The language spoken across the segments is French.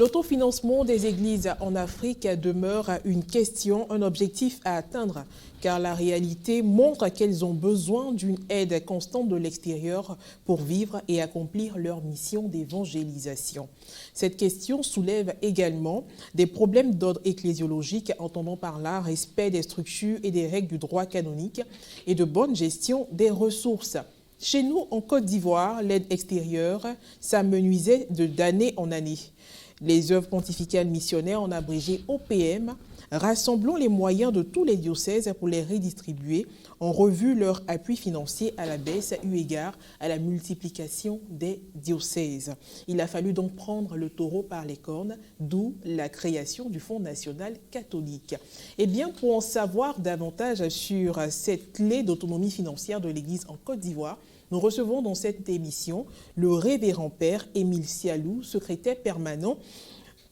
L'autofinancement des églises en Afrique demeure une question, un objectif à atteindre, car la réalité montre qu'elles ont besoin d'une aide constante de l'extérieur pour vivre et accomplir leur mission d'évangélisation. Cette question soulève également des problèmes d'ordre ecclésiologique, entendant par là respect des structures et des règles du droit canonique et de bonne gestion des ressources. Chez nous, en Côte d'Ivoire, l'aide extérieure s'amenuisait d'année en année. Les œuvres pontificales missionnaires, en abrégé OPM, rassemblant les moyens de tous les diocèses pour les redistribuer, ont revu leur appui financier à la baisse eu égard à la multiplication des diocèses. Il a fallu donc prendre le taureau par les cornes, d'où la création du Fonds national catholique. Eh bien, pour en savoir davantage sur cette clé d'autonomie financière de l'Église en Côte d'Ivoire, nous recevons dans cette émission le révérend père Émile Sialou, secrétaire permanent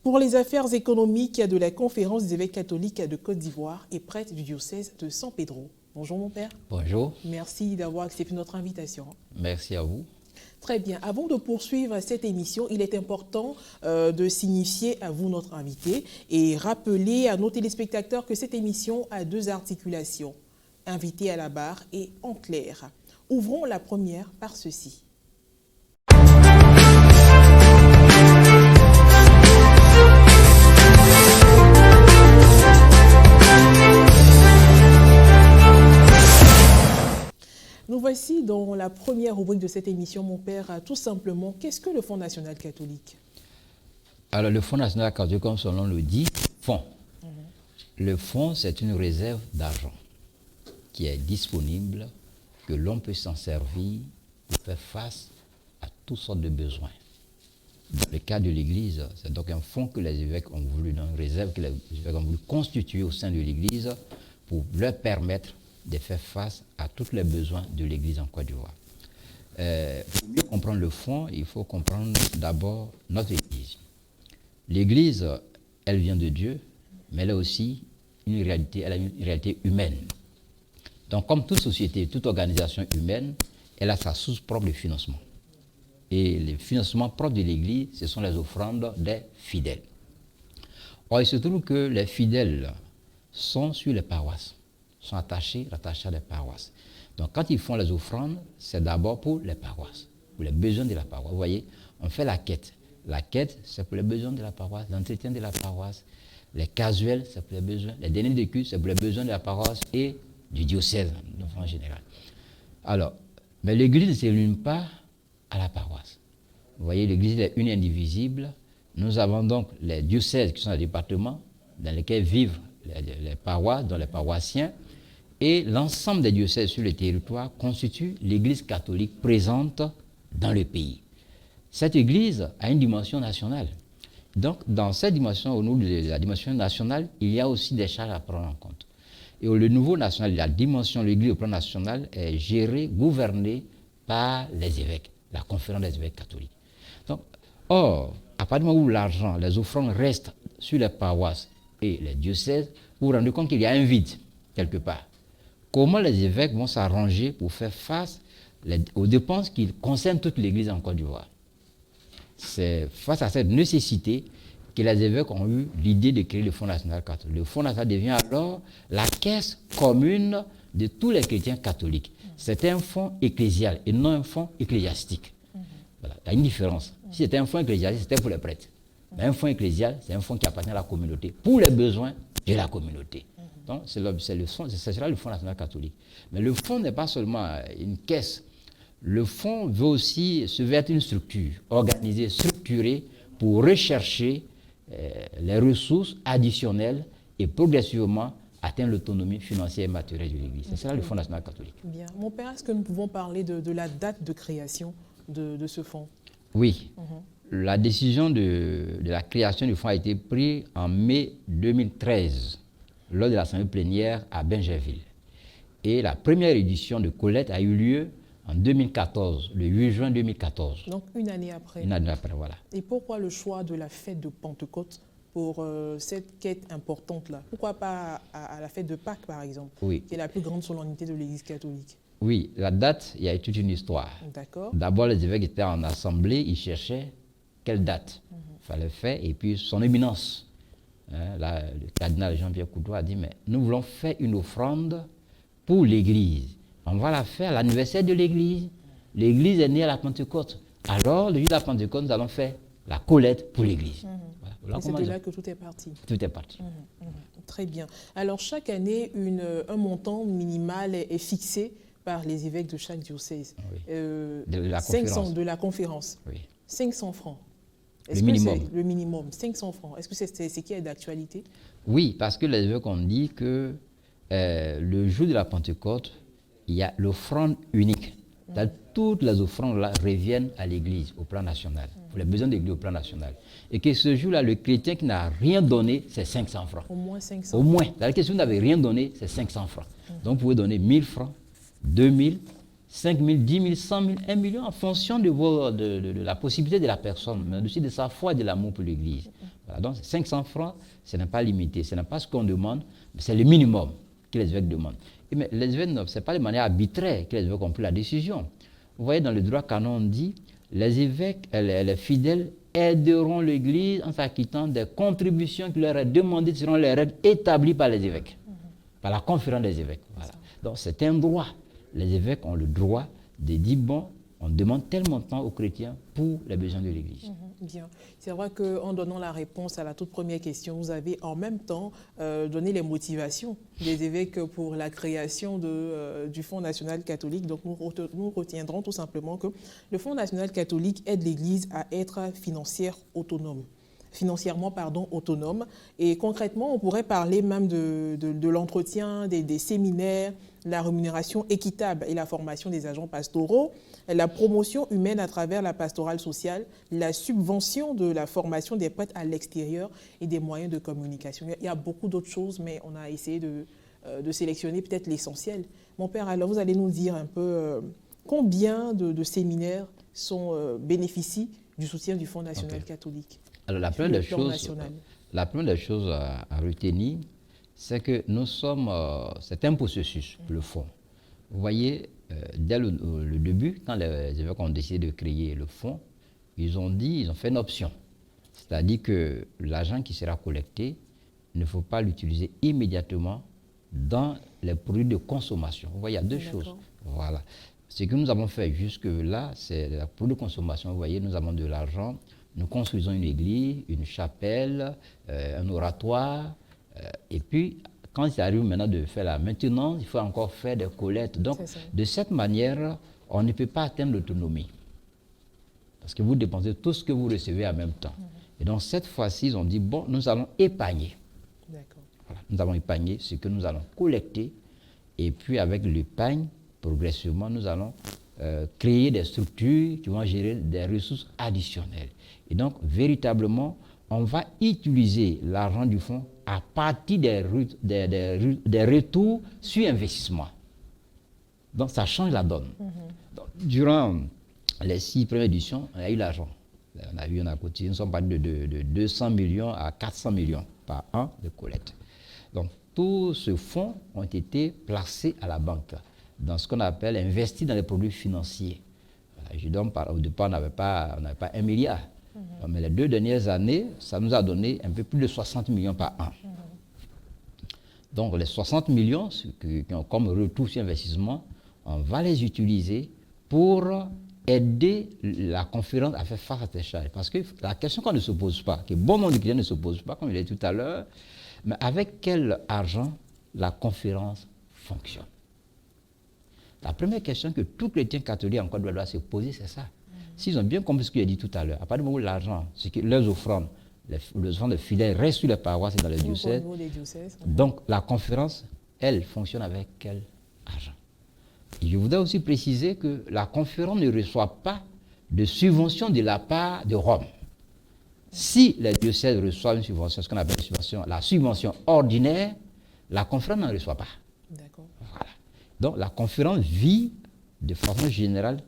pour les affaires économiques de la Conférence des évêques catholiques de Côte d'Ivoire et prêtre du diocèse de San Pedro. Bonjour mon père. Bonjour. Merci d'avoir accepté notre invitation. Merci à vous. Très bien. Avant de poursuivre cette émission, il est important de signifier à vous notre invité et rappeler à nos téléspectateurs que cette émission a deux articulations, invité à la barre et en clair. Ouvrons la première par ceci. Nous voici dans la première rubrique de cette émission, mon père. Tout simplement, qu'est-ce que le Fonds national catholique? Alors, le Fonds national catholique, comme son nom le dit, fonds. Le fonds, c'est une réserve d'argent qui est disponible, que l'on peut s'en servir pour faire face à toutes sortes de besoins. Dans le cas de l'Église, c'est donc un fonds que les évêques ont voulu, une réserve que les évêques ont voulu constituer au sein de l'Église pour leur permettre de faire face à tous les besoins de l'Église en Côte d'Ivoire. Pour mieux comprendre le fonds, il faut comprendre d'abord notre Église. L'Église, elle vient de Dieu, mais elle a aussi une réalité humaine. Donc, comme toute société, toute organisation humaine, elle a sa source propre de financement. Et les financements propres de l'Église, ce sont les offrandes des fidèles. Or, il se trouve que les fidèles sont sur les paroisses, sont rattachés à des paroisses. Donc, quand ils font les offrandes, c'est d'abord pour les paroisses, pour les besoins de la paroisse. Vous voyez, on fait la quête. La quête, c'est pour les besoins de la paroisse, l'entretien de la paroisse. Les casuels, c'est pour les besoins. Les derniers de culte, c'est pour les besoins de la paroisse et du diocèse en général. Alors, mais l'Église ne se limite pas à la paroisse. Vous voyez, l'Église est une et indivisible. Nous avons donc les diocèses qui sont les départements dans lesquels vivent les paroisses, dont les paroissiens, et l'ensemble des diocèses sur le territoire constituent l'Église catholique présente dans le pays. Cette Église a une dimension nationale. Donc, dans cette dimension, au niveau de la dimension nationale, il y a aussi des charges à prendre en compte. Et le niveau national, la dimension de l'Église au plan national est gérée, gouvernée par les évêques, la conférence des évêques catholiques. Donc, or, à partir du moment où l'argent, les offrandes restent sur les paroisses et les diocèses, vous vous rendez compte qu'il y a un vide quelque part. Comment les évêques vont s'arranger pour faire face aux dépenses qui concernent toute l'Église en Côte d'Ivoire? C'est face à cette nécessité que les évêques ont eu l'idée de créer le Fonds national catholique. Le Fonds national devient alors la caisse commune de tous les chrétiens catholiques. C'est un fonds ecclésial et non un fonds ecclésiastique. Voilà. Il y a une différence. Si c'était un fonds ecclésiastique, c'était pour les prêtres. Mais un fonds ecclésial, c'est un fonds qui appartient à la communauté, pour les besoins de la communauté. Donc, ce sera le Fonds national catholique. Mais le fonds n'est pas seulement une caisse. Le fonds veut aussi se être une structure organisée, structurée pour rechercher les ressources additionnelles et progressivement atteindre l'autonomie financière et matérielle de l'Église. C'est ça le Fonds national catholique. Bien. Mon père, est-ce que nous pouvons parler de la date de création de ce fonds? Oui. La décision de la création du fonds a été prise en mai 2013, lors de l'Assemblée plénière à Bingerville. Et la première édition de collecte a eu lieu en 2014, le 8 juin 2014. Donc une année après. Une année après, voilà. Et pourquoi le choix de la fête de Pentecôte pour cette quête importante-là? Pourquoi pas à la fête de Pâques, par exemple, oui, qui est la plus grande solennité de l'Église catholique? Oui, la date, il y a toute une histoire. D'accord. D'abord, les évêques étaient en assemblée, ils cherchaient quelle date il fallait faire. Et puis son éminence, le cardinal Jean-Pierre Coutu a dit, mais nous voulons faire une offrande pour l'Église. On va la faire à l'anniversaire de l'Église. L'Église est née à la Pentecôte. Alors, le jour de la Pentecôte, nous allons faire la collecte pour l'Église. Voilà, c'est de là que tout est parti. Tout est parti. Très bien. Alors, chaque année, un montant minimal est fixé par les évêques de chaque diocèse. Oui. De la conférence. Oui. Oui. 500 francs. Le minimum. Le minimum, 500 francs. Est-ce que c'est ce qui est d'actualité? Oui, parce que les évêques ont dit que le jour de la Pentecôte, il y a l'offrande unique. Toutes les offrandes là reviennent à l'Église au plan national, pour les besoins de l'Église au plan national. Et que ce jour-là, le chrétien qui n'a rien donné, c'est 500 francs. Au moins 500. Au moins. C'est-à-dire que si vous n'avez rien donné, c'est 500 francs. Donc vous pouvez donner 1000 francs, 2000, 5000, 10 000, 100 000, 1 million en fonction de la possibilité de la personne, mais aussi de sa foi et de l'amour pour l'Église. Voilà, donc 500 francs, ce n'est pas limité, ce n'est pas ce qu'on demande, mais c'est le minimum que les évêques demandent. Mais les évêques, ce n'est pas de manière arbitraire que les évêques ont pris la décision. Vous voyez, dans le droit canon, on dit les évêques, les fidèles aideront l'Église en s'acquittant des contributions qui leur est demandées selon les règles établies par les évêques, par la conférence des évêques. Voilà. Donc c'est un droit. Les évêques ont le droit de dire, bon, on demande tel montant aux chrétiens pour les besoins de l'Église. Bien. C'est vrai qu'en donnant la réponse à la toute première question, vous avez en même temps donné les motivations des évêques pour la création du Fonds national catholique. Donc nous retiendrons tout simplement que le Fonds national catholique aide l'Église à être financièrement autonome. Et concrètement, on pourrait parler même de l'entretien, des séminaires, la rémunération équitable et la formation des agents pastoraux, la promotion humaine à travers la pastorale sociale, la subvention de la formation des prêtres à l'extérieur et des moyens de communication. Il y a beaucoup d'autres choses, mais on a essayé de sélectionner peut-être l'essentiel. Mon père, alors vous allez nous dire un peu combien de séminaires bénéficient du soutien du Fonds national catholique. Alors la première des choses à retenir, c'est que c'est un processus, le fonds. Vous voyez, dès le début, quand les évêques ont décidé de créer le fonds, ils ont fait une option. C'est-à-dire que l'argent qui sera collecté, il ne faut pas l'utiliser immédiatement dans les produits de consommation. Vous voyez, il y a deux choses. Voilà. Ce que nous avons fait jusque-là, c'est la produit de consommation. Vous voyez, nous avons de l'argent, nous construisons une église, une chapelle, un oratoire, et puis, quand il arrive maintenant de faire la maintenance, il faut encore faire des collectes. Donc, de cette manière, on ne peut pas atteindre l'autonomie. Parce que vous dépensez tout ce que vous recevez en même temps. Et donc, cette fois-ci, ils ont dit, bon, nous allons épargner. Voilà, nous allons épargner ce que nous allons collecter. Et puis, avec l'épargne, progressivement, nous allons créer des structures qui vont gérer des ressources additionnelles. Et donc, véritablement, on va utiliser l'argent du fonds à partir des retours sur investissement. Donc, ça change la donne. Donc, durant les 6 premières éditions, on a eu l'argent. On a cotisé, nous sommes partis de 200 millions à 400 millions par an de collecte. Donc, tous ces fonds ont été placés à la banque, dans ce qu'on appelle investis dans les produits financiers. Je donne au départ, on n'avait pas 1 milliard. Mais les 2 dernières années, ça nous a donné un peu plus de 60 millions par an. Donc les 60 millions qui ont comme retour sur investissement, on va les utiliser pour aider la conférence à faire face à ces charges. Parce que la question qu'on ne se pose pas, que bon nombre de clients ne se posent pas, comme il a dit tout à l'heure, mais avec quel argent la conférence fonctionne? La première question que tout chrétien catholique en Côte d'Ivoire doit se poser, c'est ça. S'ils ont bien compris ce qu'il a dit tout à l'heure, à partir du moment où l'argent, leurs offrandes, les offrandes de fidèles restent sur les paroisses et dans les diocèses, donc la conférence, elle fonctionne avec quel argent? Et je voudrais aussi préciser que la conférence ne reçoit pas de subvention de la part de Rome. Si les diocèses reçoivent une subvention, ce qu'on appelle la subvention ordinaire, la conférence n'en reçoit pas. D'accord. Voilà. Donc la conférence vit de façon générale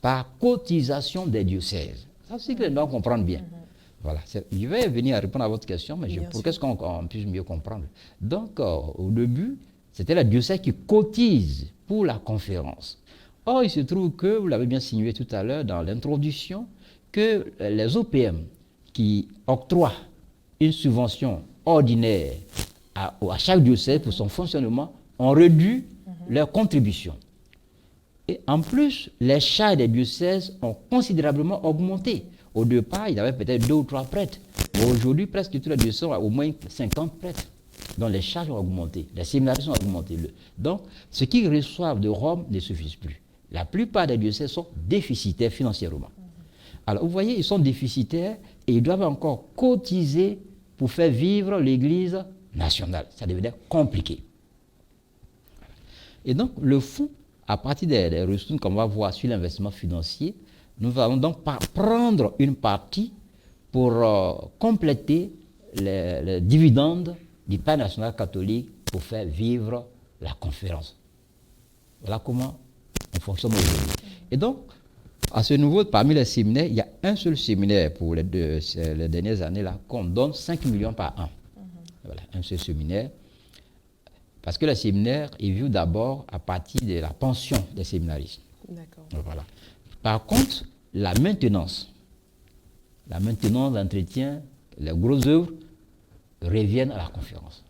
par cotisation des diocèses. Ça aussi que les gens comprennent bien. Voilà. Je vais venir à répondre à votre question, mais pour qu'on puisse mieux comprendre. Donc, au début, c'était la diocèse qui cotise pour la conférence. Or, il se trouve que, vous l'avez bien signé tout à l'heure dans l'introduction, que les OPM qui octroient une subvention ordinaire à chaque diocèse pour son fonctionnement ont réduit leur contribution. Et en plus, les charges des diocèses ont considérablement augmenté. Au départ, il y avait peut-être 2 ou 3 prêtres. Aujourd'hui, presque tous les diocèses ont au moins 50 prêtres. Donc les charges ont augmenté, les séminaires ont augmenté. Donc, ce qu'ils reçoivent de Rome ne suffit plus. La plupart des diocèses sont déficitaires financièrement. Alors, vous voyez, ils sont déficitaires et ils doivent encore cotiser pour faire vivre l'Église nationale. Ça devenait compliqué. Et donc, le fonds, à partir des ressources qu'on va voir sur l'investissement financier, nous allons donc prendre une partie pour compléter les dividendes du Père national catholique pour faire vivre la conférence. Voilà comment on fonctionne aujourd'hui. Et donc, à ce niveau, parmi les séminaires, il y a un seul séminaire pour les dernières années là, qu'on donne 5 millions par an. Voilà, un seul séminaire. Parce que les séminaires, ils vivent d'abord à partir de la pension des séminaristes. D'accord. Voilà. Par contre, la maintenance, l'entretien, les grosses œuvres reviennent à la conférence.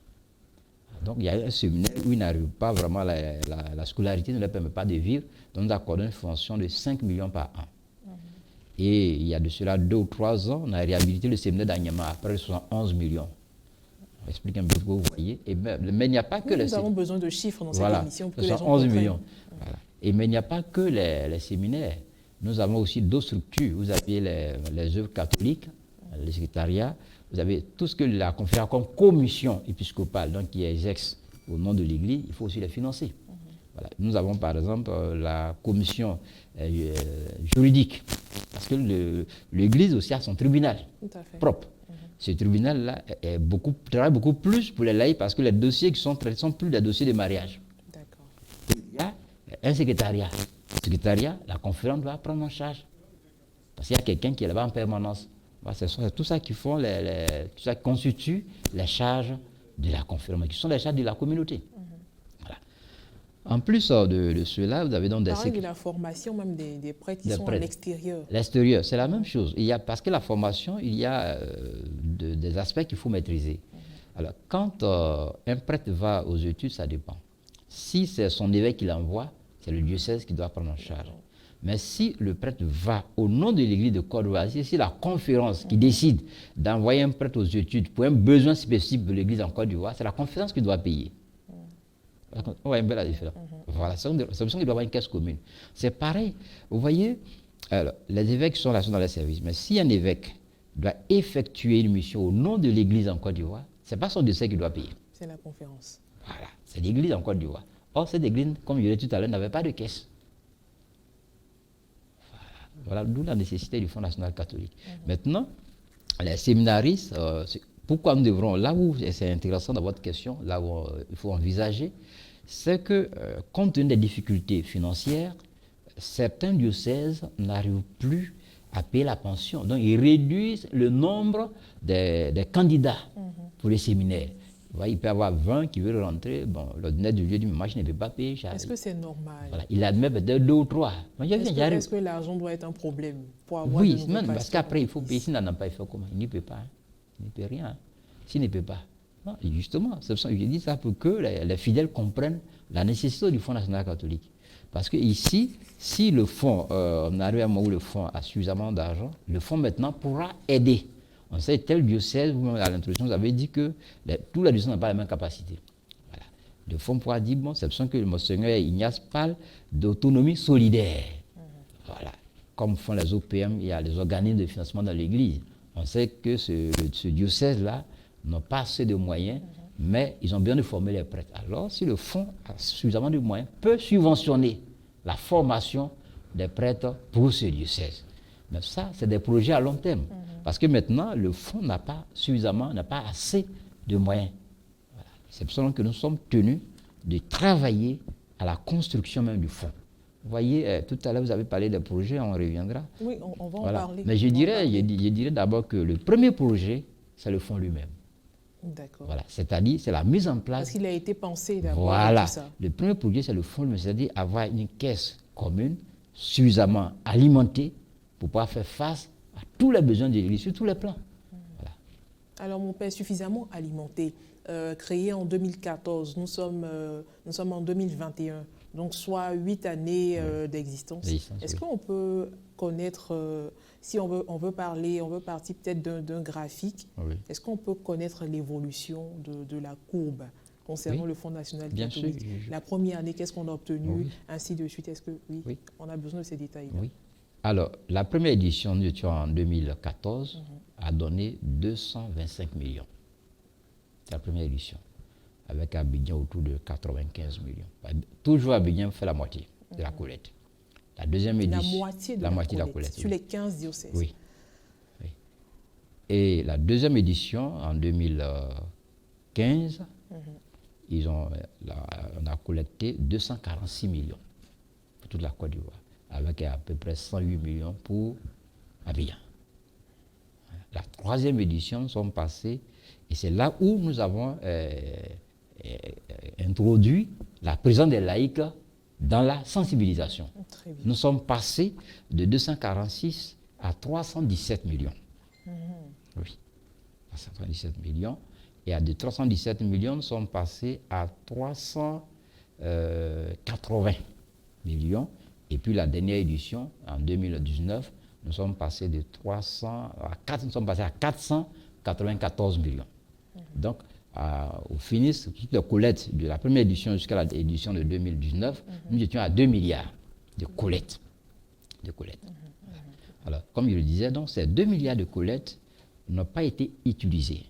Donc, il y a un séminaire où ils n'arrivent pas vraiment, la scolarité ne leur permet pas de vivre, donc nous accordons une subvention de 5 millions par an. Et il y a de cela 2 ou 3 ans, on a réhabilité le séminaire d'Anyama après 71 millions. On explique un peu ce que vous voyez. Mais il n'y a pas que nous avons besoin de chiffres dans cette émission pour que les gens 11 millions. Voilà. Mais il n'y a pas que les séminaires. Nous avons aussi d'autres structures. Vous avez les œuvres catholiques, le secrétariat. Vous avez tout ce que la conférence comme commission épiscopale, donc qui exerce au nom de l'Église, il faut aussi les financer. Voilà. Nous avons par exemple la commission juridique, parce que l'Église aussi a son tribunal propre. Ce tribunal-là travaille beaucoup plus pour les laïcs parce que les dossiers qui sont traités sont plus des dossiers de mariage. Il y a un secrétariat. Le secrétariat, la conférence doit prendre en charge. Parce qu'il y a quelqu'un qui est là-bas en permanence. C'est tout ça qui font tout ça qui constitue les charges de la conférence, qui sont les charges de la communauté. Voilà. En plus de cela, vous avez donc des de la formation même des prêtres qui sont à l'extérieur. L'extérieur, c'est la même chose. Parce que la formation, il y a des aspects qu'il faut maîtriser. Alors, quand un prêtre va aux études, ça dépend. Si c'est son évêque qui l'envoie, c'est le diocèse qui doit prendre en charge. Mais si le prêtre va au nom de l'église de Côte d'Ivoire, si c'est la conférence qui décide d'envoyer un prêtre aux études pour un besoin spécifique de l'église en Côte d'Ivoire, c'est la conférence qui doit payer. On voit un peu la différence. Voilà, c'est une qu'il doit avoir une caisse commune. C'est pareil. Vous voyez, alors, les évêques sont là dans les services, mais si un évêque doit effectuer une mission au nom de l'église en Côte d'Ivoire, ce n'est pas son diocèse qui doit payer. C'est la conférence. Voilà, c'est l'église en Côte d'Ivoire. Or, cette église, comme je l'ai dit tout à l'heure, n'avait pas de caisse. Voilà, d'où la nécessité du Fonds national catholique. Maintenant, les séminaristes, pourquoi nous devrons, là où c'est intéressant dans votre question, là où il faut envisager, c'est que, compte tenu des difficultés financières, certains diocèses n'arrivent plus à payer la pension. Donc, ils réduisent le nombre des candidats pour les séminaires. Ouais, il peut y avoir 20 qui veulent rentrer. Bon, l'ordinaire du lieu dit, moi, je ne peux pas payer. Est-ce que c'est normal? Voilà, il admet peut-être 2 ou 3. Est-ce que l'argent doit être un problème pour avoir Oui, même parce qu'après, il faut payer. S'il n'en a pas, il faut comment? Il n'y peut pas. Il ne peut rien. S'il ne peut pas. Non, justement, je dis ça pour que les fidèles comprennent la nécessité du Fonds national catholique. Parce que ici, si le fonds, on arrive à un moment où le fonds a suffisamment d'argent, le fonds maintenant pourra aider. On sait tel diocèse, vous à l'introduction, vous avez dit que tous les diocèses n'ont pas la même capacité. Voilà. Le fonds pourra dire, bon, c'est besoin que le Monseigneur Ignace parle d'autonomie solidaire. Voilà. Comme font les OPM, il y a les organismes de financement dans l'Église. On sait que ce diocèse-là n'a pas assez de moyens, mais ils ont besoin de former les prêtres. Alors, si le fonds a suffisamment de moyens, peut subventionner la formation des prêtres pour ce diocèse. Mais ça, c'est des projets à long terme. Parce que maintenant, le fonds n'a pas assez de moyens. Voilà. C'est pour cela que nous sommes tenus de travailler à la construction même du fonds. Vous voyez, tout à l'heure, vous avez parlé des projets, on reviendra. Oui, on va en parler. Mais je dirais d'abord que le premier projet, c'est le fonds lui-même. D'accord. Voilà. C'est-à-dire, c'est la mise en place. Parce qu'il a été pensé d'abord. Voilà. Tout ça. Le premier projet, c'est le fonds lui-même, c'est-à-dire avoir une caisse commune suffisamment alimentée pour pouvoir faire face à tous les besoins de l'Église sur tous les plans. Voilà. Alors, mon père, suffisamment alimenté, créé en 2014, nous sommes en 2021, donc soit 8 années d'existence. Est-ce qu'on peut connaître, si on veut partir peut-être d'un graphique, est-ce qu'on peut connaître l'évolution de la courbe concernant le Fonds national catholique? La première année, qu'est-ce qu'on a obtenu, ainsi de suite? Est-ce que on a besoin de ces détails-là? Oui. Alors, la première édition, nous étions en 2014, a donné 225 millions. C'est la première édition, avec Abidjan autour de 95 millions. Toujours Abidjan fait la moitié de la collecte. La deuxième édition, la moitié de la collecte. Sur les 15 diocèses. Oui. Et la deuxième édition, en 2015, on a collecté 246 millions pour toute la Côte d'Ivoire, avec à peu près 108 millions pour Abidjan. La troisième édition, nous sommes passés, et c'est là où nous avons introduit la présence des laïcs dans la sensibilisation. Nous sommes passés de 246 à 317 millions. Oui, 317 millions. Et de 317 millions, nous sommes passés à 380 millions. Et puis la dernière édition, en 2019, nous sommes passés de 494 millions. Donc, au finish, toute la collecte de la première édition jusqu'à l'édition de 2019, nous étions à 2 milliards de collecte. Alors, comme je le disais, donc, ces 2 milliards de collecte n'ont pas été utilisés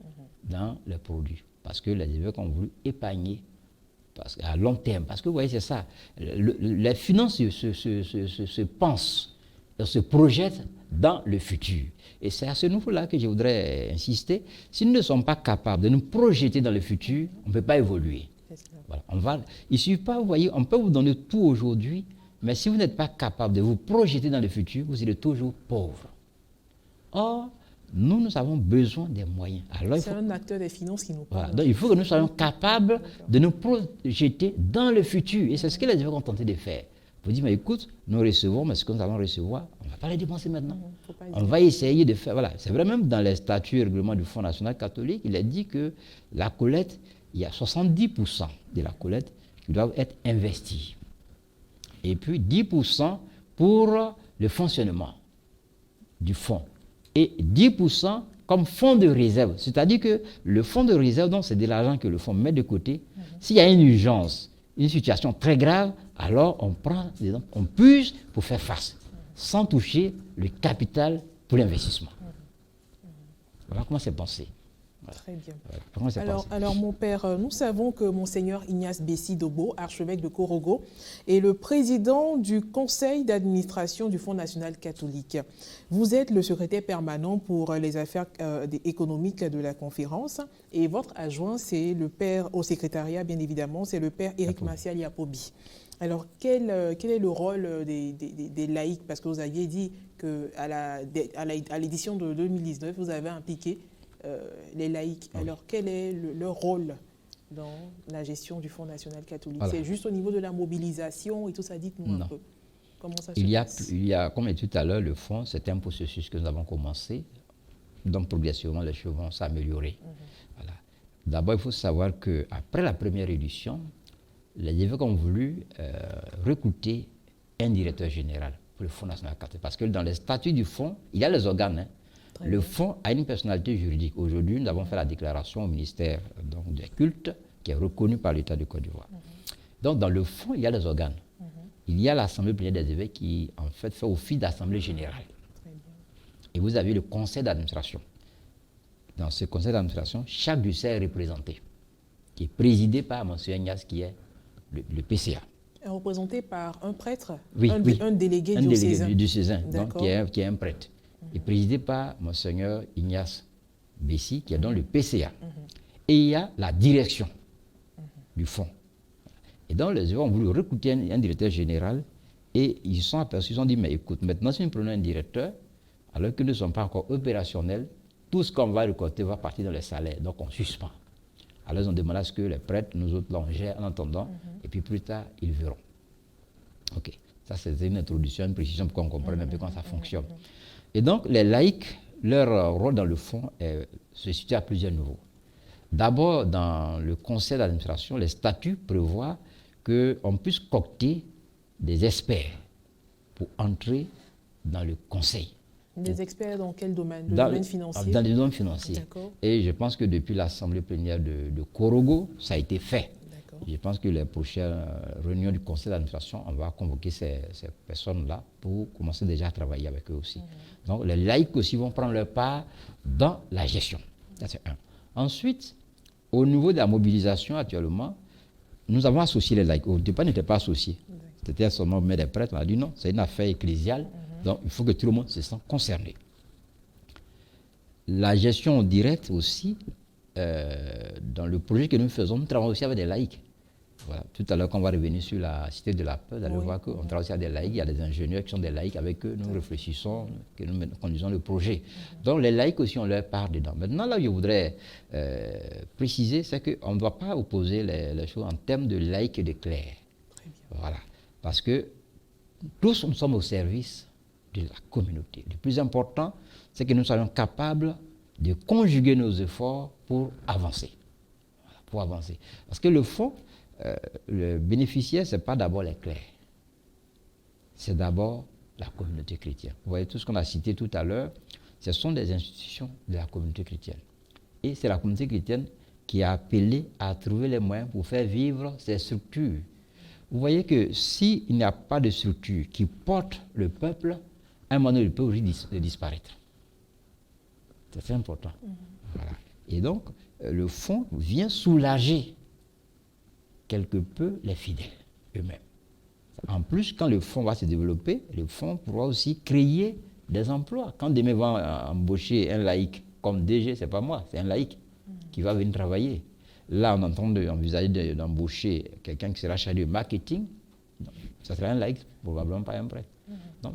dans les produits, parce que les évêques ont voulu épargner à long terme. Parce que vous voyez, c'est ça. Les finances se pensent, se projettent dans le futur. Et c'est à ce niveau-là que je voudrais insister. Si nous ne sommes pas capables de nous projeter dans le futur, on ne peut pas évoluer. Voilà, il ne suffit pas, vous voyez, on peut vous donner tout aujourd'hui, mais si vous n'êtes pas capable de vous projeter dans le futur, vous serez toujours pauvre. Or, nous avons besoin des moyens. C'est un acteur des finances qui nous parle. Voilà. Donc, il faut que nous soyons capables de nous projeter dans le futur. Et c'est ce que les évêques ont tenté de faire. Vous dites, mais écoute, nous recevons, mais ce que nous allons recevoir, on ne va pas les dépenser maintenant. On va essayer de faire. Voilà. C'est vrai, même dans les statuts et règlements du Fonds national catholique, il est dit que la collecte, il y a 70% de la collecte qui doivent être investis. Et puis 10% pour le fonctionnement du fonds. Et 10% comme fonds de réserve. C'est-à-dire que le fonds de réserve, donc, c'est de l'argent que le fonds met de côté. S'il y a une urgence, une situation très grave, alors on prend, on puise pour faire face, sans toucher le capital pour l'investissement. Voilà comment c'est pensé. Très bien. Alors, mon père, nous savons que Monseigneur Ignace Bessi Dobo, archevêque de Korogo, est le président du conseil d'administration du Fonds national catholique. Vous êtes le secrétaire permanent pour les affaires économiques de la conférence et votre adjoint, c'est le père au secrétariat, bien évidemment, c'est le père Éric Martial Yapobi. Alors, quel est le rôle des laïcs? Parce que vous aviez dit qu'à l'édition de 2019, vous avez impliqué les laïcs. Alors, quel est leur rôle dans la gestion du Fonds national catholique? C'est juste au niveau de la mobilisation et tout ça? Dites-nous un peu. Comment ça se passe? Il y a, comme tout à l'heure, le fonds, c'est un processus que nous avons commencé, donc progressivement les choses vont s'améliorer. Voilà. D'abord, il faut savoir qu'après la première édition, les évêques ont voulu recruter un directeur général pour le Fonds national catholique. Parce que dans les statuts du fonds, il y a les organes. Le fonds a une personnalité juridique. Aujourd'hui, nous avons fait la déclaration au ministère des cultes, qui est reconnu par l'État de Côte d'Ivoire. Donc, dans le fonds, il y a les organes. Il y a l'Assemblée plénière des évêques qui, en fait office d'Assemblée générale. Et vous avez le conseil d'administration. Dans ce conseil d'administration, chaque diocèse est représenté, qui est présidé par M. Ignace, qui est le PCA. Représenté par un prêtre, un délégué diocésain. Donc, qui est un prêtre. Et présidé par Monseigneur Ignace Bessi, qui est dans le PCA. Et il y a la direction du fonds. Et donc, les évêques ont voulu recruter un directeur général et ils se sont aperçus, ils ont dit, mais écoute, maintenant, si nous prenons un directeur, alors que nous ne sommes pas encore opérationnels, tout ce qu'on va récolter va partir dans les salaires. Donc, on suspend. Alors, ils ont demandé à ce que les prêtres, nous autres, l'on gère en attendant, et puis plus tard, ils verront. OK. Ça, c'est une introduction, une précision pour qu'on comprenne un peu comment ça fonctionne. Et donc, les laïcs, leur rôle dans le fonds se situe à plusieurs niveaux. D'abord, dans le conseil d'administration, les statuts prévoient qu'on puisse coopter des experts pour entrer dans le conseil. Des experts dans quel domaine? Le domaine financier? Dans le domaine financier. D'accord. Et je pense que depuis l'assemblée plénière de Korogo, ça a été fait. D'accord. Je pense que les prochaines réunions du conseil d'administration, on va convoquer ces personnes-là pour commencer déjà à travailler avec eux aussi. Donc les laïcs aussi vont prendre leur part dans la gestion. Ça, c'est un. Ensuite, au niveau de la mobilisation actuellement, nous avons associé les laïcs. Au départ, ils n'étaient pas associés. C'était seulement des prêtres. On a dit non, c'est une affaire ecclésiale. Donc il faut que tout le monde se sente concerné. La gestion directe aussi, dans le projet que nous faisons, nous travaillons aussi avec des laïcs. Voilà. Tout à l'heure, quand on va revenir sur la cité de la peur, vous allez voir qu'on travaille aussi avec des laïcs. Il y a des ingénieurs qui sont des laïcs avec eux. Nous réfléchissons, que nous conduisons le projet. Donc les laïcs aussi ont leur part dedans. Maintenant, là où je voudrais préciser, c'est qu'on ne doit pas opposer les choses en termes de laïcs et de clercs. Voilà. Parce que tous nous sommes au service de la communauté. Le plus important, c'est que nous soyons capables de conjuguer nos efforts pour avancer. Voilà, pour avancer. Parce que le fond, le bénéficiaire, ce n'est pas d'abord les clercs. C'est d'abord la communauté chrétienne. Vous voyez, tout ce qu'on a cité tout à l'heure, ce sont des institutions de la communauté chrétienne. Et c'est la communauté chrétienne qui a appelé à trouver les moyens pour faire vivre ces structures. Vous voyez que s'il n'y a pas de structure qui porte le peuple, à un moment donné, il peut aussi disparaître. C'est très important. Voilà. Et donc, le fonds vient soulager quelque peu les fidèles eux-mêmes. En plus, quand le fonds va se développer, le fonds pourra aussi créer des emplois. Quand demain va embaucher un laïc comme DG, ce n'est pas moi, c'est un laïc qui va venir travailler. Là, on est en train d'envisager d'embaucher quelqu'un qui sera chargé de marketing. Ça sera un laïc, probablement pas un prêtre. Donc,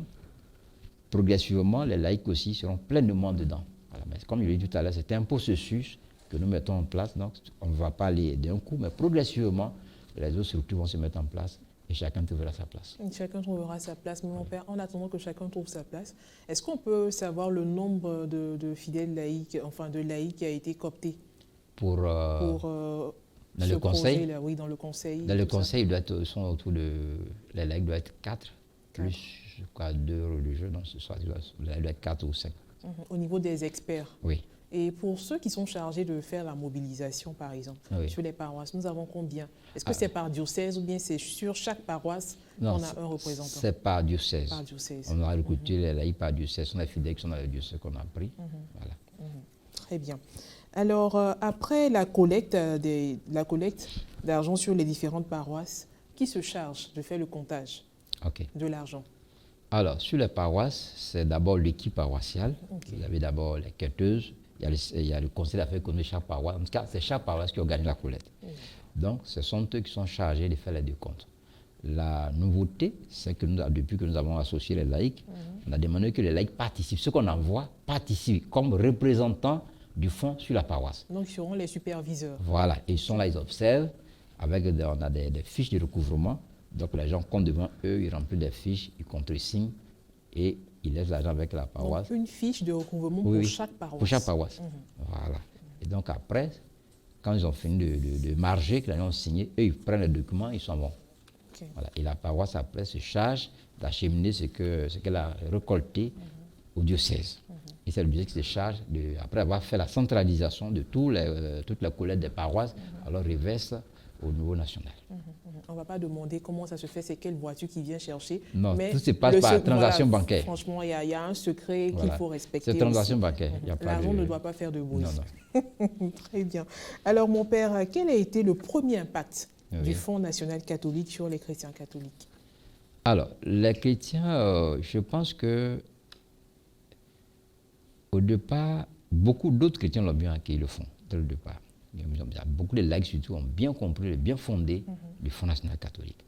progressivement, les laïcs aussi seront pleinement dedans. Voilà. Mais comme je l'ai dit tout à l'heure, c'est un processus que nous mettons en place. Donc, on ne va pas aller d'un coup, mais progressivement, les autres structures vont se mettre en place et chacun trouvera sa place. Chacun trouvera sa place. Mais mon père, en attendant que chacun trouve sa place, est-ce qu'on peut savoir le nombre de fidèles laïcs, enfin de laïcs qui a été coopté pour dans le conseil? Oui, dans le conseil. Dans le conseil, ils sont autour de... Les laïcs doivent être 4, plus je crois 2 religieux. Donc ce soir, ils doivent être 4 ou 5. Au niveau des experts? Oui. Et pour ceux qui sont chargés de faire la mobilisation, par exemple, sur les paroisses, nous avons combien? Est-ce que c'est par diocèse ou bien c'est sur chaque paroisse qu'on a un représentant? C'est par diocèse. Par diocèse. On a recruté les laïcs par diocèse. On a fidèles qui sont dans le diocèse qu'on a pris. Voilà. Très bien. Alors, après la collecte d'argent sur les différentes paroisses, qui se charge de faire le comptage de l'argent? Alors, sur les paroisses, c'est d'abord l'équipe paroissiale. Vous avez d'abord les quêteuses. Il y a le conseil d'affaires économiques de chaque paroisse. En tout cas, c'est chaque paroisse qui organise la collecte. Donc, ce sont eux qui sont chargés de faire les décomptes. La nouveauté, c'est que depuis que nous avons associé les laïcs, on a demandé que les laïcs participent. Ceux qu'on envoie participent comme représentants du fonds sur la paroisse. Donc, ils seront les superviseurs. Voilà, ils sont là, ils observent. On a des fiches de recouvrement. Donc, les gens comptent devant eux, ils remplissent des fiches, ils contresignent et ils laissent l'argent avec la paroisse. Donc, une fiche de recouvrement pour chaque paroisse. Pour chaque paroisse. Voilà. Et donc, après, quand ils ont fini de marger, qu'ils ont signé, eux, ils prennent les documents, ils s'en vont. Voilà. Et la paroisse, après, se charge d'acheminer ce qu'elle a récolté au diocèse. Et c'est le diocèse qui se charge, après avoir fait la centralisation de toute la collecte des paroisses, alors reverse au niveau national. On ne va pas demander comment ça se fait, c'est quelle voiture qui vient chercher. Non, mais tout se passe par transaction bancaire. Franchement, il y a un secret qu'il faut respecter. C'est transaction bancaire. L'argent ne doit pas faire de bruit. Non. Très bien. Alors, mon père, quel a été le premier impact du Fonds national catholique sur les chrétiens catholiques? Alors, les chrétiens, je pense que au départ, beaucoup d'autres chrétiens l'ont bien accueilli, le fonds, dès le départ. Beaucoup de laïcs, surtout, ont bien compris le bien fondé du Fonds national catholique.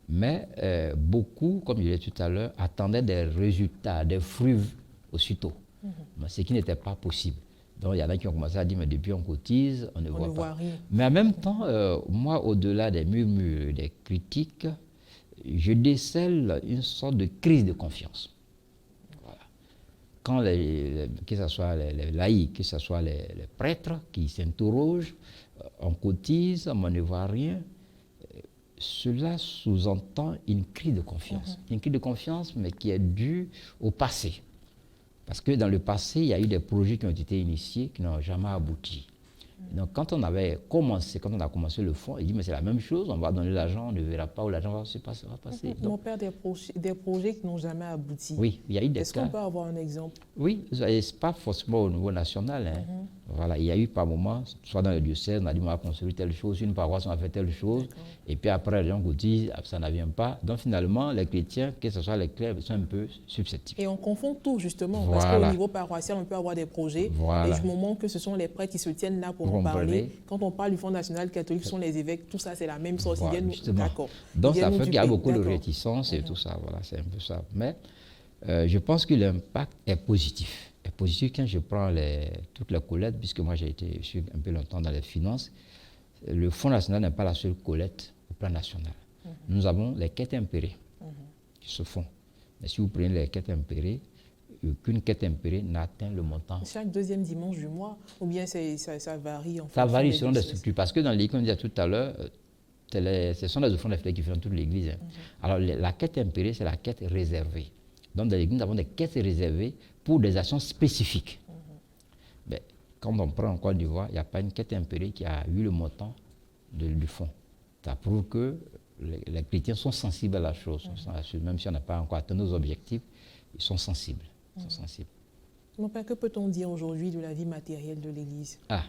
Mais beaucoup, comme je l'ai dit tout à l'heure, attendaient des résultats, des fruits aussitôt, ce qui n'était pas possible. Donc, il y en a qui ont commencé à dire, mais depuis on cotise, on ne voit pas. Rien. Mais en même temps, moi, au-delà des murmures, des critiques, je décèle une sorte de crise de confiance. Voilà. quand que ce soit les laïcs, que ce soit les prêtres qui s'interrogent, on cotise, on ne voit rien, cela sous-entend une crise de confiance. Une crise de confiance, mais qui est due au passé. Parce que dans le passé, il y a eu des projets qui ont été initiés, qui n'ont jamais abouti. Donc, quand on a commencé le fonds, il dit, mais c'est la même chose, on va donner l'argent, on ne verra pas où l'argent va passer. Mon père, des projets qui n'ont jamais abouti. Oui, il y a eu des cas. Est-ce qu'on peut avoir un exemple? Oui, ce n'est pas forcément au niveau national. Hein. Voilà, il y a eu par moments, soit dans le diocèse, on a dit, on va construire telle chose, une paroisse, on a fait telle chose, et puis après, les gens vous disent, ça ne vient pas. Donc, finalement, les chrétiens, que ce soit les clercs, sont un peu susceptibles. Et on confond tout, justement, voilà. parce qu'au niveau paroissial, on peut avoir des projets, voilà. et du moment que ce sont les prêtres qui se tiennent là pour en parler, quand on parle du Fonds national catholique, ce sont les évêques, tout ça, c'est la même chose. Voilà, d'accord. Donc, ça fait qu'il y a beaucoup de réticence et tout ça, voilà, c'est un peu ça. Mais je pense que l'impact est positif. Est positif quand je prends toutes les collectes, puisque moi je suis un peu longtemps dans les finances. Le Fonds national n'est pas la seule collecte au plan national. Nous avons les quêtes impérées qui se font. Mais si vous prenez les quêtes impérées, aucune quête impérée n'atteint le montant. Chaque deuxième dimanche du mois, ou bien ça varie en Ça varie selon des structures. Parce que dans l'église, comme on disait tout à l'heure, ce sont les offrandes qui font toute l'église. Hein. Alors, la quête impérée, c'est la quête réservée. Donc, dans l'église, nous avons des quêtes réservées pour des actions spécifiques. Mais quand on prend en Côte d'Ivoire, il n'y a pas une quête impérée qui a eu le montant du fonds. Ça prouve que les chrétiens sont sensibles à la chose. Même si on n'a pas encore atteint nos objectifs, ils sont sensibles. Mon père, que peut-on dire aujourd'hui de la vie matérielle de l'Église? Ah,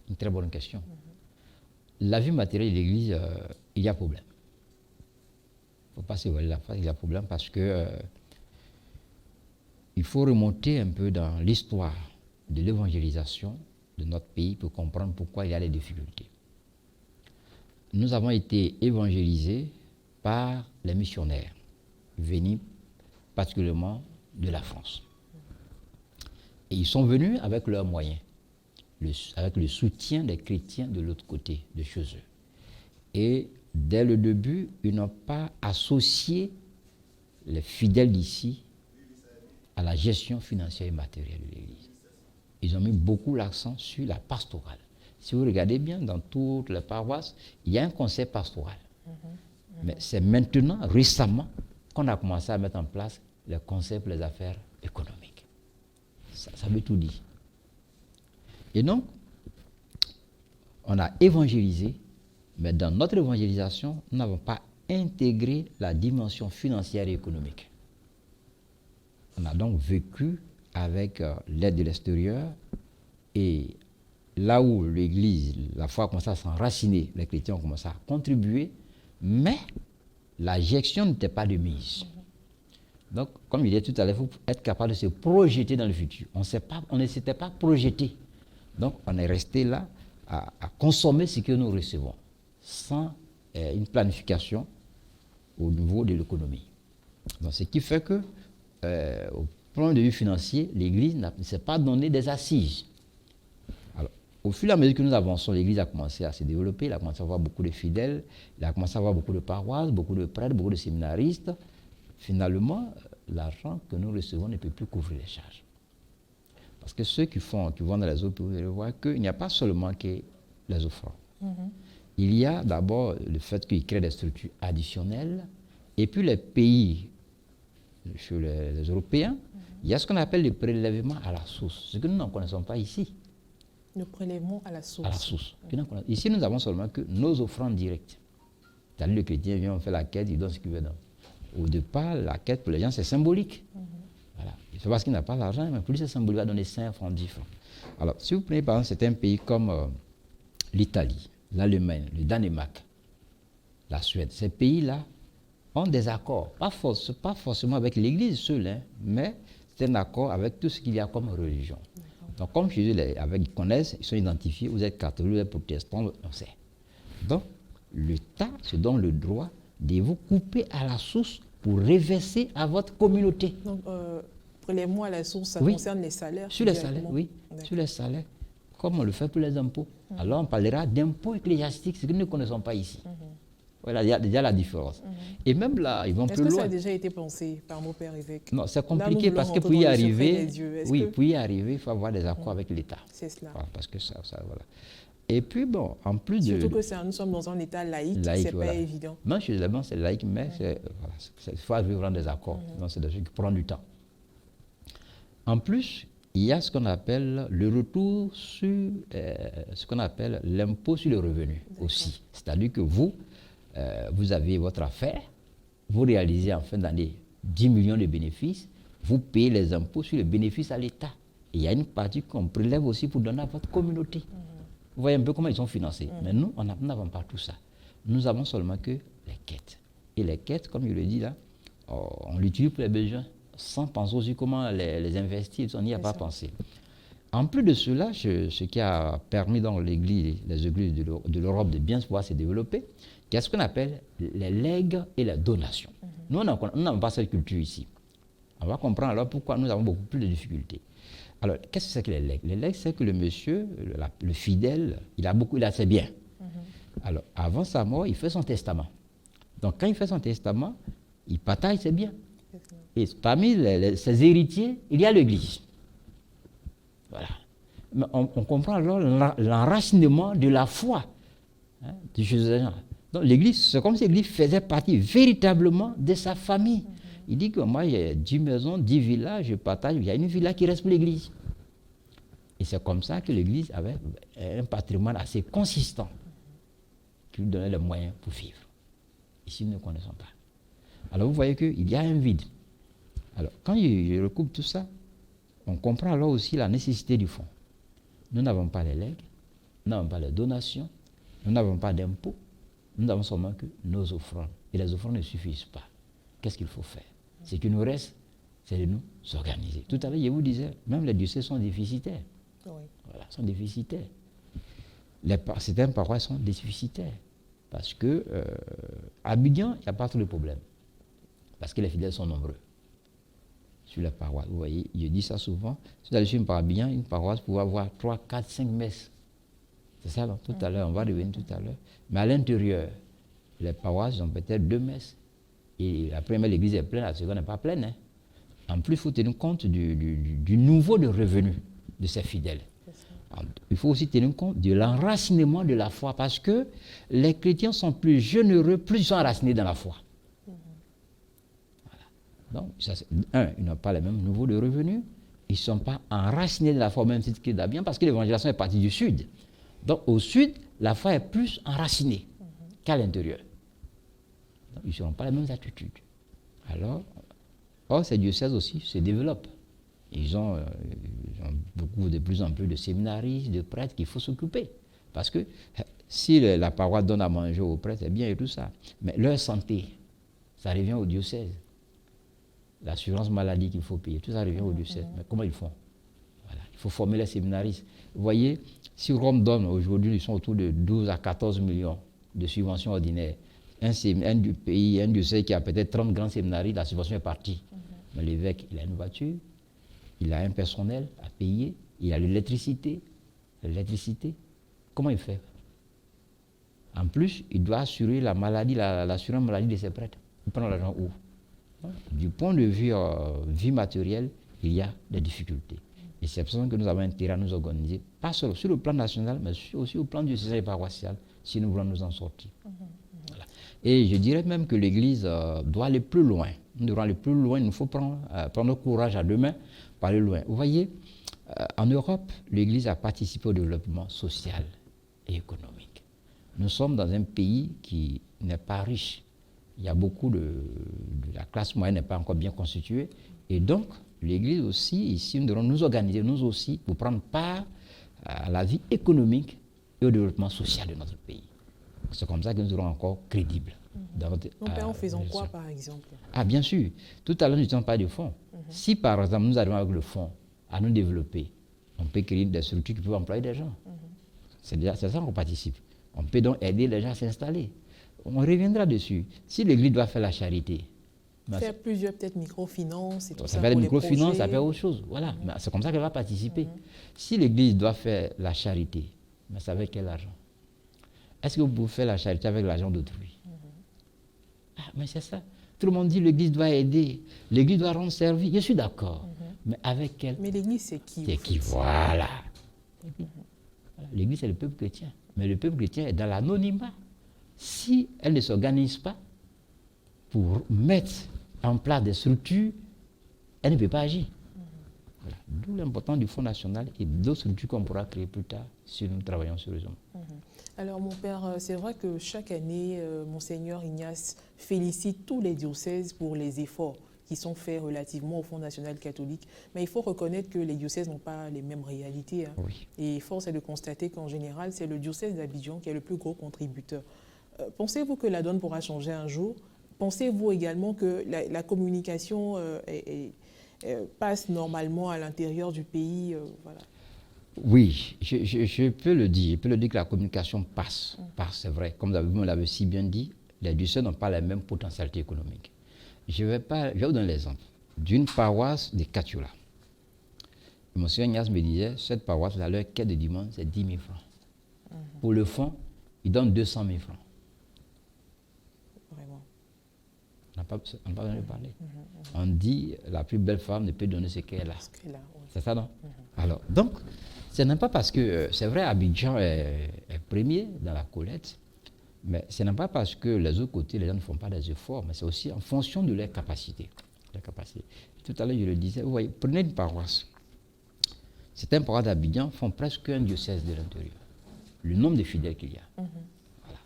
une très bonne question. La vie matérielle de l'Église, il y a problème. Il ne faut pas se voiler la face, il y a problème parce que il faut remonter un peu dans l'histoire de l'évangélisation de notre pays pour comprendre pourquoi il y a des difficultés. Nous avons été évangélisés par les missionnaires venus particulièrement de la France. Et ils sont venus avec leurs moyens, avec le soutien des chrétiens de l'autre côté, de chez eux. Et dès le début, ils n'ont pas associé les fidèles d'ici à la gestion financière et matérielle de l'Église. Ils ont mis beaucoup l'accent sur la pastorale. Si vous regardez bien, dans toutes les paroisses, il y a un conseil pastoral. Mais c'est maintenant, récemment, qu'on a commencé à mettre en place le conseil pour les affaires économiques. Ça veut tout dire. Et donc, on a évangélisé, mais dans notre évangélisation, nous n'avons pas intégré la dimension financière et économique. On a donc vécu avec l'aide de l'extérieur, et là où l'Église, la foi a commencé à s'enraciner, les chrétiens ont commencé à contribuer, mais la gestion n'était pas de mise. Donc, comme il disait tout à l'heure, il faut être capable de se projeter dans le futur. On ne s'était pas projeté. Donc, on est resté là à consommer ce que nous recevons, sans une planification au niveau de l'économie. Donc, ce qui fait que, au plan de vue financier, l'Église ne s'est pas donné des assises. Alors, au fur et à mesure que nous avançons, l'Église a commencé à se développer, il a commencé à avoir beaucoup de fidèles, il a commencé à avoir beaucoup de paroisses, beaucoup de prêtres, beaucoup de séminaristes. Finalement, l'argent que nous recevons ne peut plus couvrir les charges. Parce que ceux qui vont dans les autres pays, vous voyez qu'il n'y a pas seulement que les offrandes. Il y a d'abord le fait qu'ils créent des structures additionnelles, et puis les pays, chez les Européens, il y a ce qu'on appelle le prélèvement à la source, ce que nous n'en connaissons pas ici. Le prélèvement à la source. À la source. Ici, nous avons seulement que nos offrandes directes. C'est-à-dire, le chrétien vient, on fait la quête, il donne ce qu'il veut donner. Au départ, la quête pour les gens, c'est symbolique. Voilà. C'est parce qu'il n'a pas d'argent, mais pour lui, c'est symbolique, il va donner 5 francs, 10 francs. Alors, si vous prenez par exemple certains pays comme l'Italie, l'Allemagne, le Danemark, la Suède, ces pays-là ont des accords, pas forcément avec l'Église seule, hein, mais c'est un accord avec tout ce qu'il y a comme religion. Donc, comme chez eux, ils connaissent, ils sont identifiés, vous êtes catholique, vous êtes protestant, on sait. Donc, l'État se donne le droit de vous couper à la source pour reverser à votre communauté. Donc, prélèvement à la source, ça concerne les salaires? Sur les salaires, oui. Sur les salaires, comme on le fait pour les impôts. Alors, on parlera d'impôts ecclésiastiques, ce que nous ne connaissons pas ici. Voilà, il y a déjà la différence. Et même là, ils vont plus loin. Est-ce que ça a déjà été pensé par nos pères évêques? Non, c'est compliqué parce que pour y arriver, pour y arriver, il faut avoir des accords avec l'État. C'est cela. Voilà, parce que ça, voilà. Et puis bon, en plus Surtout que nous sommes dans un État laïque, c'est pas évident. Non, chez les Blancs, c'est laïque, mais il faut vivre des accords. Donc c'est des choses qui prennent du temps. En plus, il y a ce qu'on appelle le retour sur ce qu'on appelle l'impôt sur le revenu aussi. C'est-à-dire que vous avez votre affaire, vous réalisez en fin d'année 10 millions de bénéfices, vous payez les impôts sur les bénéfices à l'État. Et il y a une partie qu'on prélève aussi pour donner à votre communauté. Vous voyez un peu comment ils sont financés. Mais nous, nous n'avons pas tout ça. Nous avons seulement que les quêtes. Et les quêtes, comme je le dis là, on l'utilise pour les besoins, sans penser aussi comment les investir, on n'y a pas pensé. En plus de cela, ce qui a permis dans les églises de l'Europe de bien pouvoir se développer, il y a ce qu'on appelle les legs et les donations. Nous n'avons pas cette culture ici. On va comprendre alors pourquoi nous avons beaucoup plus de difficultés. Alors, qu'est-ce que c'est que les legs? Les legs, c'est que le monsieur, le fidèle, il a ses biens. Alors, avant sa mort, il fait son testament. Donc, quand il fait son testament, il partage ses biens. Et parmi ses héritiers, il y a l'Église. Voilà. Mais on comprend alors l'enracinement de la foi de Jésus. Donc, l'Église, c'est comme si l'Église faisait partie véritablement de sa famille. Il dit que moi, j'ai 10 maisons, 10 villages, je partage, il y a une villa qui reste pour l'Église. Et c'est comme ça que l'Église avait un patrimoine assez consistant qui lui donnait les moyens pour vivre. Ici, nous ne connaissons pas. Alors, vous voyez qu'il y a un vide. Alors, quand je recoupe tout ça, on comprend alors aussi la nécessité du fonds. Nous n'avons pas les legs, nous n'avons pas les donations, nous n'avons pas d'impôts, nous n'avons seulement que nos offrandes. Et les offrandes ne suffisent pas. Qu'est-ce qu'il faut faire? Ce qui nous reste, c'est de nous organiser. Tout à l'heure, je vous disais, même les diocèses sont déficitaires. Oui. Voilà, sont déficitaires. Certaines paroisses sont déficitaires. Parce que à Abidjan, il n'y a pas trop de problèmes. Parce que les fidèles sont nombreux sur la paroisse. Vous voyez, je dis ça souvent. Si vous allez sur une paroisse, vous pouvez avoir 3, 4, 5 messes. C'est ça, donc, tout à l'heure, on va revenir tout à l'heure. Mais à l'intérieur, les paroisses ont peut-être 2 messes. Et la première, l'église est pleine, la seconde n'est pas pleine. Hein. En plus, il faut tenir compte du niveau de revenus de ces fidèles. Il faut aussi tenir compte de l'enracinement de la foi, parce que les chrétiens sont plus généreux, plus ils sont enracinés dans la foi. Voilà. Donc, ils n'ont pas le même niveau de revenus, ils ne sont pas enracinés dans la foi, même si c'est bien, parce que l'évangélisation est partie du sud. Donc, au sud, la foi est plus enracinée qu'à l'intérieur. Ils ne seront pas les mêmes attitudes. Alors, ces diocèses aussi se développent. Ils ont de plus en plus de séminaristes, de prêtres qu'il faut s'occuper. Parce que si la paroisse donne à manger aux prêtres, c'est bien et tout ça. Mais leur santé, ça revient au diocèse. L'assurance maladie qu'il faut payer, tout ça revient au diocèse. Mais comment ils font? Voilà. Il faut former les séminaristes. Vous voyez, si Rome donne aujourd'hui, ils sont autour de 12 à 14 millions de subventions ordinaires. Un diocèse qui a peut-être 30 grands séminaristes, la subvention est partie. Mais l'évêque, il a une voiture, il a un personnel à payer, il a l'électricité. L'électricité, comment il fait? En plus, il doit assurer la maladie, l'assurance maladie de ses prêtres. Il prend l'argent où? Du point de vue vie matérielle, il y a des difficultés. Et c'est pour ça que nous avons intérêt à nous organiser, pas seulement sur le plan national, mais aussi au plan diocésain et paroissial, si nous voulons nous en sortir. Voilà. Et je dirais même que l'Église doit aller plus loin. Nous devons aller plus loin, il nous faut prendre courage à deux mains pour aller loin. Vous voyez, en Europe, l'Église a participé au développement social et économique. Nous sommes dans un pays qui n'est pas riche. Il y a beaucoup la classe moyenne n'est pas encore bien constituée. Et donc, l'Église aussi, ici, nous devons nous organiser, nous aussi, pour prendre part à la vie économique et au développement social de notre pays. C'est comme ça que nous serons encore crédibles. En faisant quoi, par exemple? Ah, bien sûr. Tout à l'heure, nous n'avons pas de fonds. Si, par exemple, nous arrivons avec le fonds à nous développer, on peut créer des structures qui peuvent employer des gens. C'est ça qu'on participe. On peut donc aider les gens à s'installer. On reviendra dessus. Si l'Église doit faire la charité, faire plusieurs peut-être microfinances et tout ça. Ça fait des microfinances, ça fait autre chose. Voilà. C'est comme ça qu'elle va participer. Si l'Église doit faire la charité, mais c'est avec quel argent? Est-ce que vous pouvez faire la charité avec l'argent d'autrui? mais c'est ça. Tout le monde dit l'Église doit aider, l'Église doit rendre service. Je suis d'accord. Mais avec quel? Mais l'Église, c'est qui? C'est qui? Voilà. L'Église, c'est le peuple chrétien. Mais le peuple chrétien est dans l'anonymat. Si elle ne s'organise pas pour mettre en place des structures, elle ne peut pas agir. Voilà. D'où l'importance du Fonds national et d'autres structures qu'on pourra créer plus tard si nous travaillons sérieusement. Alors, mon père, c'est vrai que chaque année, Monseigneur Ignace félicite tous les diocèses pour les efforts qui sont faits relativement au Fonds national catholique. Mais il faut reconnaître que les diocèses n'ont pas les mêmes réalités. Hein. Oui. Et force est de constater qu'en général, c'est le diocèse d'Abidjan qui est le plus gros contributeur. Pensez-vous que la donne pourra changer un jour? Pensez-vous également que la communication passe normalement à l'intérieur du pays voilà. Oui, je peux le dire. Je peux le dire que la communication passe. C'est vrai. Comme vous l'avez si bien dit, les diocèses n'ont pas la même potentialité économique. Je vais vous donner l'exemple d'une paroisse de Katiola. Monsieur Ignace me disait, cette paroisse, à leur quai de dimanche, c'est 10 000 francs. Pour le fonds, ils donnent 200 000 francs. Vraiment. On n'a pas besoin de parler. On dit, la plus belle femme ne peut donner ce qu'elle a. Oui. C'est ça, non? Alors, donc, ce n'est pas parce que, c'est vrai, Abidjan est premier dans la collecte, mais ce n'est pas parce que les autres côtés, les gens ne font pas des efforts, mais c'est aussi en fonction de leurs capacités. Tout à l'heure, je le disais, vous voyez, prenez une paroisse. Certaines paroisses d'Abidjan font presque un diocèse de l'intérieur. Le nombre de fidèles qu'il y a. Voilà.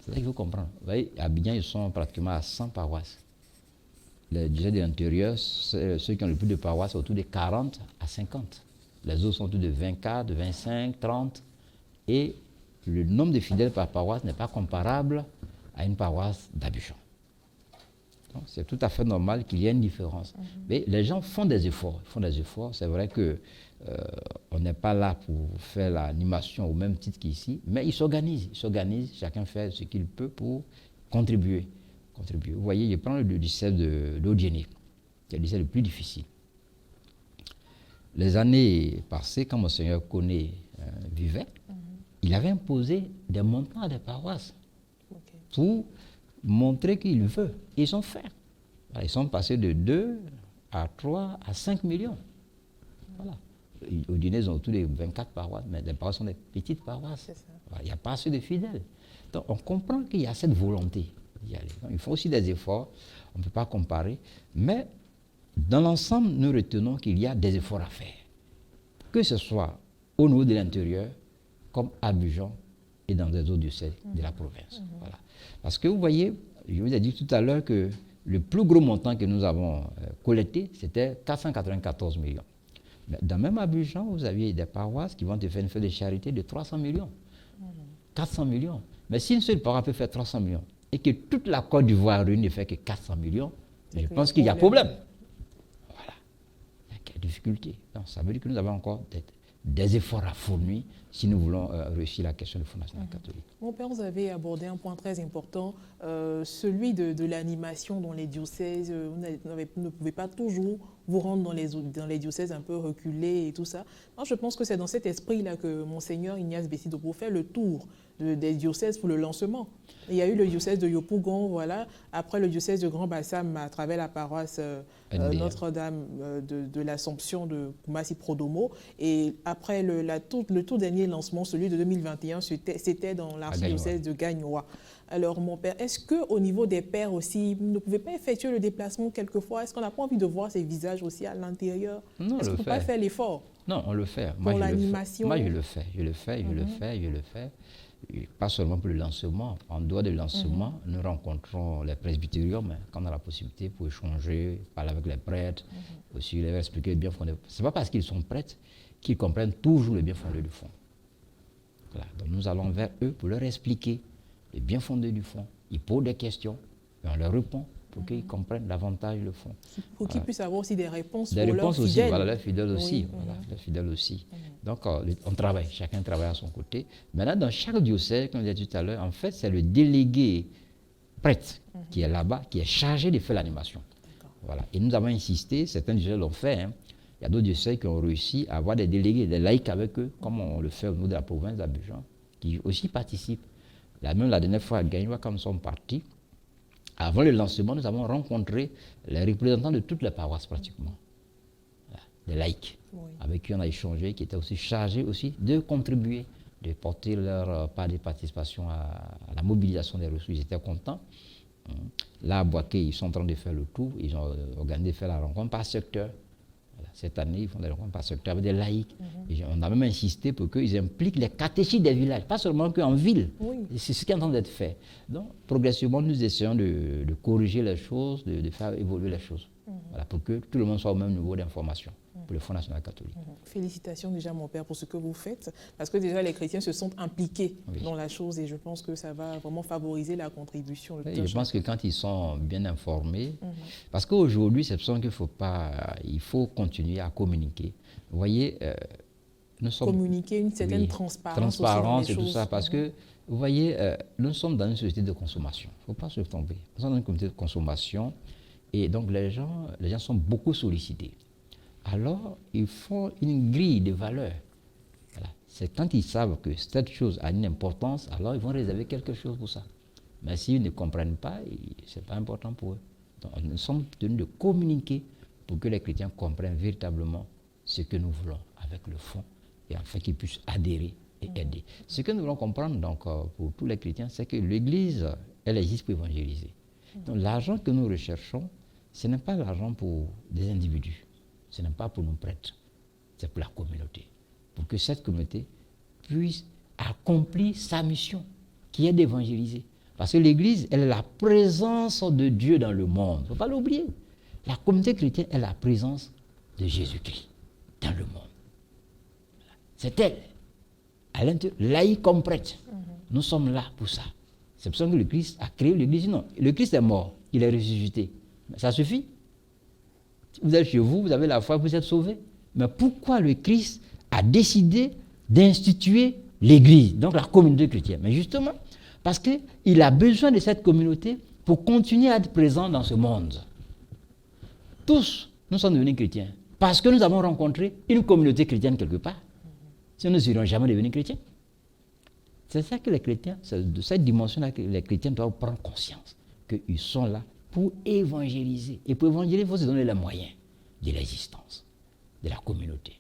C'est ça qu'il faut comprendre. Vous voyez, à Abidjan, ils sont pratiquement à 100 paroisses. Les diocèses de l'intérieur, ceux qui ont le plus de paroisses, autour de 40 à 50. Les autres sont autour de 24, 25, 30. Et le nombre de fidèles par paroisse n'est pas comparable à une paroisse d'Abidjan. Donc, c'est tout à fait normal qu'il y ait une différence. Mais les gens font des efforts. C'est vrai qu'on n'est pas là pour faire l'animation au même titre qu'ici, mais ils s'organisent. Chacun fait ce qu'il peut pour contribuer. Vous voyez, je prends le diocèse de l'Odiéné, qui est le diocèse le plus difficile. Les années passées, quand Monseigneur Koné vivait, il avait imposé des montants à des paroisses pour montrer qu'il veut. Ils ont fait. Voilà, ils sont passés de 2 à 3 à 5 millions. Voilà. Odiéné, ils ont autour de 24 paroisses, mais les paroisses sont des petites paroisses. Voilà, il n'y a pas assez de fidèles. Donc on comprend qu'il y a cette volonté d'y aller. Donc, il faut aussi des efforts, on ne peut pas comparer, mais dans l'ensemble, nous retenons qu'il y a des efforts à faire. Que ce soit au niveau de l'intérieur, comme à Abidjan et dans des autres diocèses de la province. Voilà. Parce que vous voyez, je vous ai dit tout à l'heure que le plus gros montant que nous avons collecté, c'était 494 millions. Mais dans même Abidjan, vous aviez des paroisses qui vont te faire une fête de charité de 300 millions. 400 millions. Mais si une seule paroisse peut faire 300 millions et que toute la Côte d'Ivoire réunie ne fait que 400 millions, je pense qu'il y a problème. Voilà. Il y a des difficultés. Donc, ça veut dire que nous avons encore des efforts à fournir si nous voulons réussir la question du Fonds national catholique. Mon père, vous avez abordé un point très important, celui de l'animation dans les diocèses. Vous ne pouvez pas toujours vous rendre dans les diocèses un peu reculés et tout ça. Moi, je pense que c'est dans cet esprit-là que Monseigneur Ignace Bessi-Dogo fait le tour des diocèses pour le lancement. Il y a eu le diocèse de Yopougon, voilà. Après le diocèse de Grand Bassam, à travers la paroisse Notre-Dame de l'Assomption de Koumassi Prodomo. Et après le tout dernier lancement, celui de 2021, c'était dans l'archidiocèse de Gagnoa. Alors, mon père, est-ce qu'au niveau des pères aussi, vous ne pouvez pas effectuer le déplacement quelquefois? Est-ce qu'on n'a pas envie de voir ces visages aussi à l'intérieur? Est-ce qu'on ne peut pas faire l'effort? Non, on le fait. Pour l'animation? Moi, je le fais. Pas seulement pour le lancement. En dehors du lancement, nous rencontrons les presbytériums quand on a la possibilité pour échanger, parler avec les prêtres, aussi leur expliquer le bien fondé. Ce n'est pas parce qu'ils sont prêtres qu'ils comprennent toujours le bien fondé du fond. Voilà. Donc nous allons vers eux pour leur expliquer le bien fondé du fond. Ils posent des questions et on leur répond pour qu'ils comprennent davantage le fond. Pour qu'ils puissent avoir aussi des réponses pour leurs fidèles. Aussi, voilà, leurs fidèles aussi. Voilà, leurs fidèles aussi. Donc on travaille, chacun travaille à son côté. Maintenant, dans chaque diocèse, comme je disais tout à l'heure, en fait, c'est le délégué prêtre qui est là-bas, qui est chargé de faire l'animation. Voilà. Et nous avons insisté, certains diocèses l'ont fait. Il y a d'autres diocèses qui ont réussi à avoir des délégués, des laïcs avec eux, comme on le fait au niveau de la province d'Abidjan, qui aussi participent. Même la dernière fois à Gagnoa, quand nous sommes partis, Avant le lancement, nous avons rencontré les représentants de toutes les paroisses pratiquement, voilà, des laïcs, avec qui on a échangé, qui étaient aussi chargés aussi de contribuer, de porter leur part de participation à la mobilisation des ressources. Ils étaient contents. Là, à Boaké, ils sont en train de faire le tour. Ils ont organisé de faire la rencontre par secteur. Voilà. Cette année, ils font des rencontres par secteur avec des laïcs. Et on a même insisté pour qu'ils impliquent les catéchistes des villages, pas seulement qu'en ville. C'est ce qui est en train d'être fait. Donc, progressivement, nous essayons de corriger les choses, de faire évoluer les choses. Voilà, pour que tout le monde soit au même niveau d'information pour le Fonds national catholique. Félicitations déjà, mon père, pour ce que vous faites, parce que déjà les chrétiens se sont impliqués dans la chose et je pense que ça va vraiment favoriser la contribution. Je pense que quand ils sont bien informés, parce qu'aujourd'hui, c'est pour ça il faut continuer à communiquer. Vous voyez, nous sommes... Communiquer une certaine transparence et tout ça, parce que, vous voyez, nous sommes dans une société de consommation. Il ne faut pas se tromper. Nous sommes dans une communauté de consommation. Et donc, les gens sont beaucoup sollicités. Alors, ils font une grille de valeurs. Voilà. C'est quand ils savent que cette chose a une importance, alors ils vont réserver quelque chose pour ça. Mais s'ils ne comprennent pas, ce n'est pas important pour eux. Donc, nous sommes tenus de communiquer pour que les chrétiens comprennent véritablement ce que nous voulons avec le fonds et afin qu'ils puissent adhérer et aider. Ce que nous voulons comprendre donc, pour tous les chrétiens, c'est que l'Église, elle existe pour évangéliser. Donc, l'argent que nous recherchons, ce n'est pas l'argent pour des individus, ce n'est pas pour nos prêtres, c'est pour la communauté. Pour que cette communauté puisse accomplir sa mission, qui est d'évangéliser. Parce que l'Église, elle est la présence de Dieu dans le monde. Il ne faut pas l'oublier. La communauté chrétienne est la présence de Jésus-Christ dans le monde. C'est elle. À l'intérieur, laïque comme prêtre. Nous sommes là pour ça. C'est pour ça que le Christ a créé l'Église. Non, le Christ est mort, il est ressuscité. Ça suffit. Vous êtes chez vous, vous avez la foi, vous êtes sauvés. Mais pourquoi le Christ a décidé d'instituer l'Église, donc la communauté chrétienne? Mais justement, parce qu'il a besoin de cette communauté pour continuer à être présent dans ce monde. Tous, nous sommes devenus chrétiens parce que nous avons rencontré une communauté chrétienne quelque part. Sinon, nous ne serions jamais devenus chrétiens. C'est ça que les chrétiens, c'est de cette dimension-là que les chrétiens doivent prendre conscience, qu'ils sont là pour évangéliser. Et pour évangéliser, il faut se donner les moyens de l'existence, de la communauté.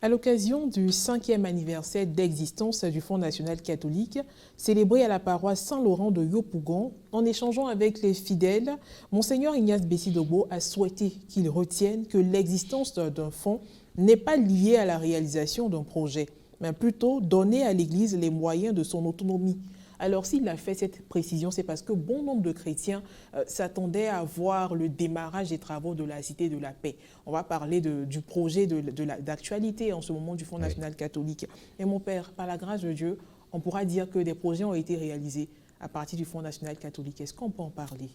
À l'occasion du 5e anniversaire d'existence du Fonds national catholique, célébré à la paroisse Saint-Laurent de Yopougon, en échangeant avec les fidèles, Monseigneur Ignace Bessi-Dogo a souhaité qu'ils retiennent que l'existence d'un fonds n'est pas liée à la réalisation d'un projet, mais plutôt donner à l'Église les moyens de son autonomie. Alors, s'il a fait cette précision, c'est parce que bon nombre de chrétiens s'attendaient à voir le démarrage des travaux de la Cité de la Paix. On va parler du projet d'actualité en ce moment du Fonds national catholique. Et mon père, par la grâce de Dieu, on pourra dire que des projets ont été réalisés à partir du Fonds national catholique. Est-ce qu'on peut en parler?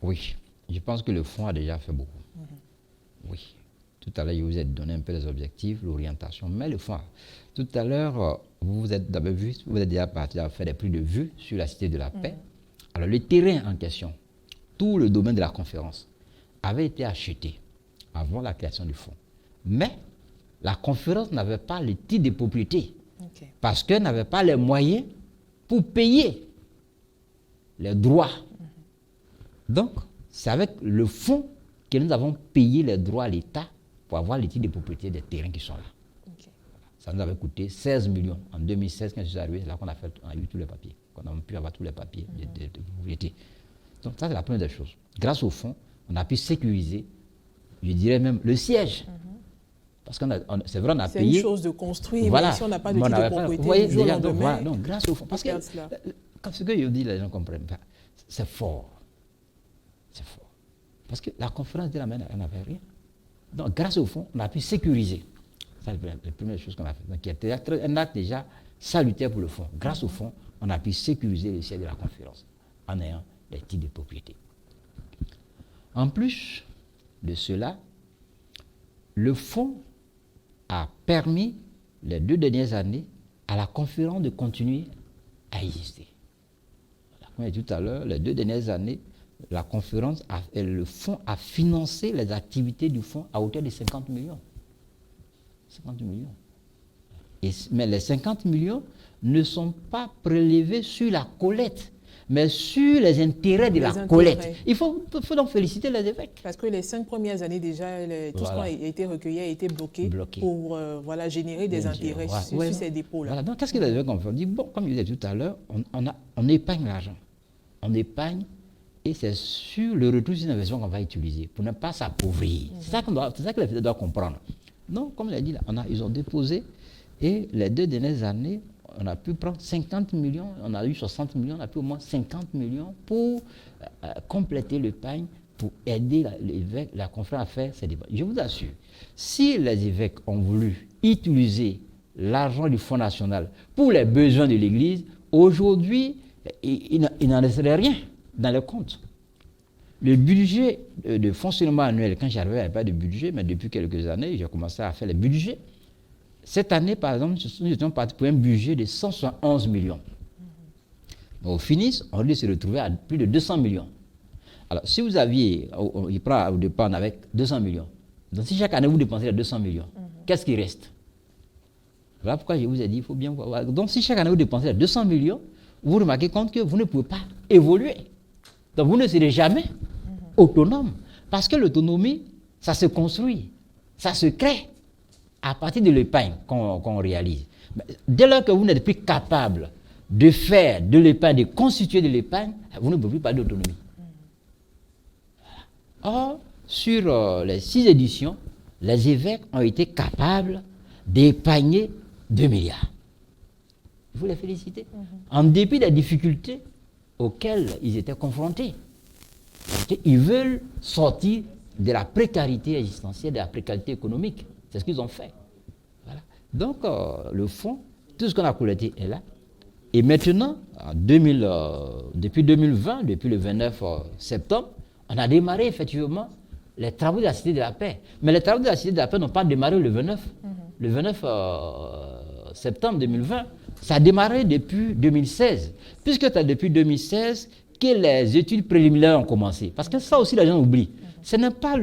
Oui, je pense que le Fonds a déjà fait beaucoup. Oui. Tout à l'heure, je vous ai donné un peu les objectifs, l'orientation, mais le Fonds. Tout à l'heure, vous êtes déjà parti à faire des prix de vue sur la Cité de la Paix. Alors, le terrain en question, tout le domaine de la conférence, avait été acheté avant la création du Fonds. Mais la conférence n'avait pas le titre de propriété parce qu'elle n'avait pas les moyens pour payer les droits. Donc, c'est avec le Fonds que nous avons payé les droits à l'État pour avoir les titres de propriété des terrains qui sont là. Ça nous avait coûté 16 millions. En 2016, quand je suis arrivé, c'est là qu'on a eu tous les papiers, qu'on a pu avoir tous les papiers de propriété. Donc ça, c'est la première des choses. Grâce au fonds, on a pu sécuriser, je dirais même, le siège. Parce que c'est vrai, on a payé... C'est une chose de construire, mais si on n'a pas de titre de propriété, vous voyez, déjà, donc, grâce au fonds. Parce que quand ce que je dis, les gens comprennent pas. C'est fort. C'est fort. Parce que la conférence de la main, elle n'avait rien. Donc, grâce au fonds, on a pu sécuriser. C'est la première chose qu'on a fait. Donc, il y a un acte déjà salutaire pour le fonds. Grâce au fonds, on a pu sécuriser le siège de la conférence en ayant les titres de propriété. En plus de cela, le fonds a permis, les 2 dernières années, à la conférence de continuer à exister. Comme je l'ai dit tout à l'heure, les 2 dernières années, la conférence, le fonds a financé les activités du fonds à hauteur de 50 millions. 50 millions. Mais les 50 millions ne sont pas prélevés sur la collecte, mais sur les intérêts de la collecte. Il faut donc féliciter les évêques. Parce que les 5 premières années déjà, tout ce qui a été recueilli a été bloqué. Pour générer des intérêts sur ces dépôts-là. Voilà. Donc qu'est-ce que les évêques ont fait? On dit, bon, comme je disais tout à l'heure, on épargne l'argent. On épargne et c'est sur le retour sur l'investissement qu'on va utiliser pour ne pas s'appauvrir. C'est ça que les évêques doivent comprendre. Donc, comme je l'ai dit, ils ont déposé et les 2 dernières années, on a pu prendre 50 millions, on a eu 60 millions, on a pu au moins 50 millions pour compléter l'épargne, pour aider l'évêque, la conférence à faire ses débats. Je vous assure, si les évêques ont voulu utiliser l'argent du Fonds national pour les besoins de l'Église, aujourd'hui, il n'en resterait rien dans les comptes. Le budget de fonctionnement annuel, quand j'arrivais, il n'y avait pas de budget, mais depuis quelques années, j'ai commencé à faire les budgets. Cette année, par exemple, nous étions partis pour un budget de 171 millions. Au finish, on risque de se retrouver à plus de 200 millions. Alors, si vous aviez, il prend au départ avec 200 millions. Donc, si chaque année vous dépensez les 200 millions, qu'est-ce qui reste? Voilà pourquoi je vous ai dit, il faut bien voir. Donc, si chaque année vous dépensez les 200 millions, vous remarquez compte que vous ne pouvez pas évoluer. Donc, vous ne serez jamais autonome. Parce que l'autonomie, ça se construit, ça se crée à partir de l'épargne qu'on réalise. Mais dès lors que vous n'êtes plus capable de faire de l'épargne, de constituer de l'épargne, vous ne pouvez plus parler d'autonomie. Or, sur les 6 éditions, les évêques ont été capables d'épargner 2 milliards. Il faut les féliciter. En dépit des difficultés auxquelles ils étaient confrontés. Ils veulent sortir de la précarité existentielle, de la précarité économique. C'est ce qu'ils ont fait. Voilà. Donc, le fonds, tout ce qu'on a collecté est là. Et maintenant, depuis 2020, depuis le 29 septembre, on a démarré effectivement les travaux de la Cité de la Paix. Mais les travaux de la Cité de la Paix n'ont pas démarré le 29. Le 29 septembre 2020, ça a démarré depuis 2016. Puisque c'est depuis 2016 que les études préliminaires ont commencé. Parce que ça aussi, les gens oublient. Ce n'est pas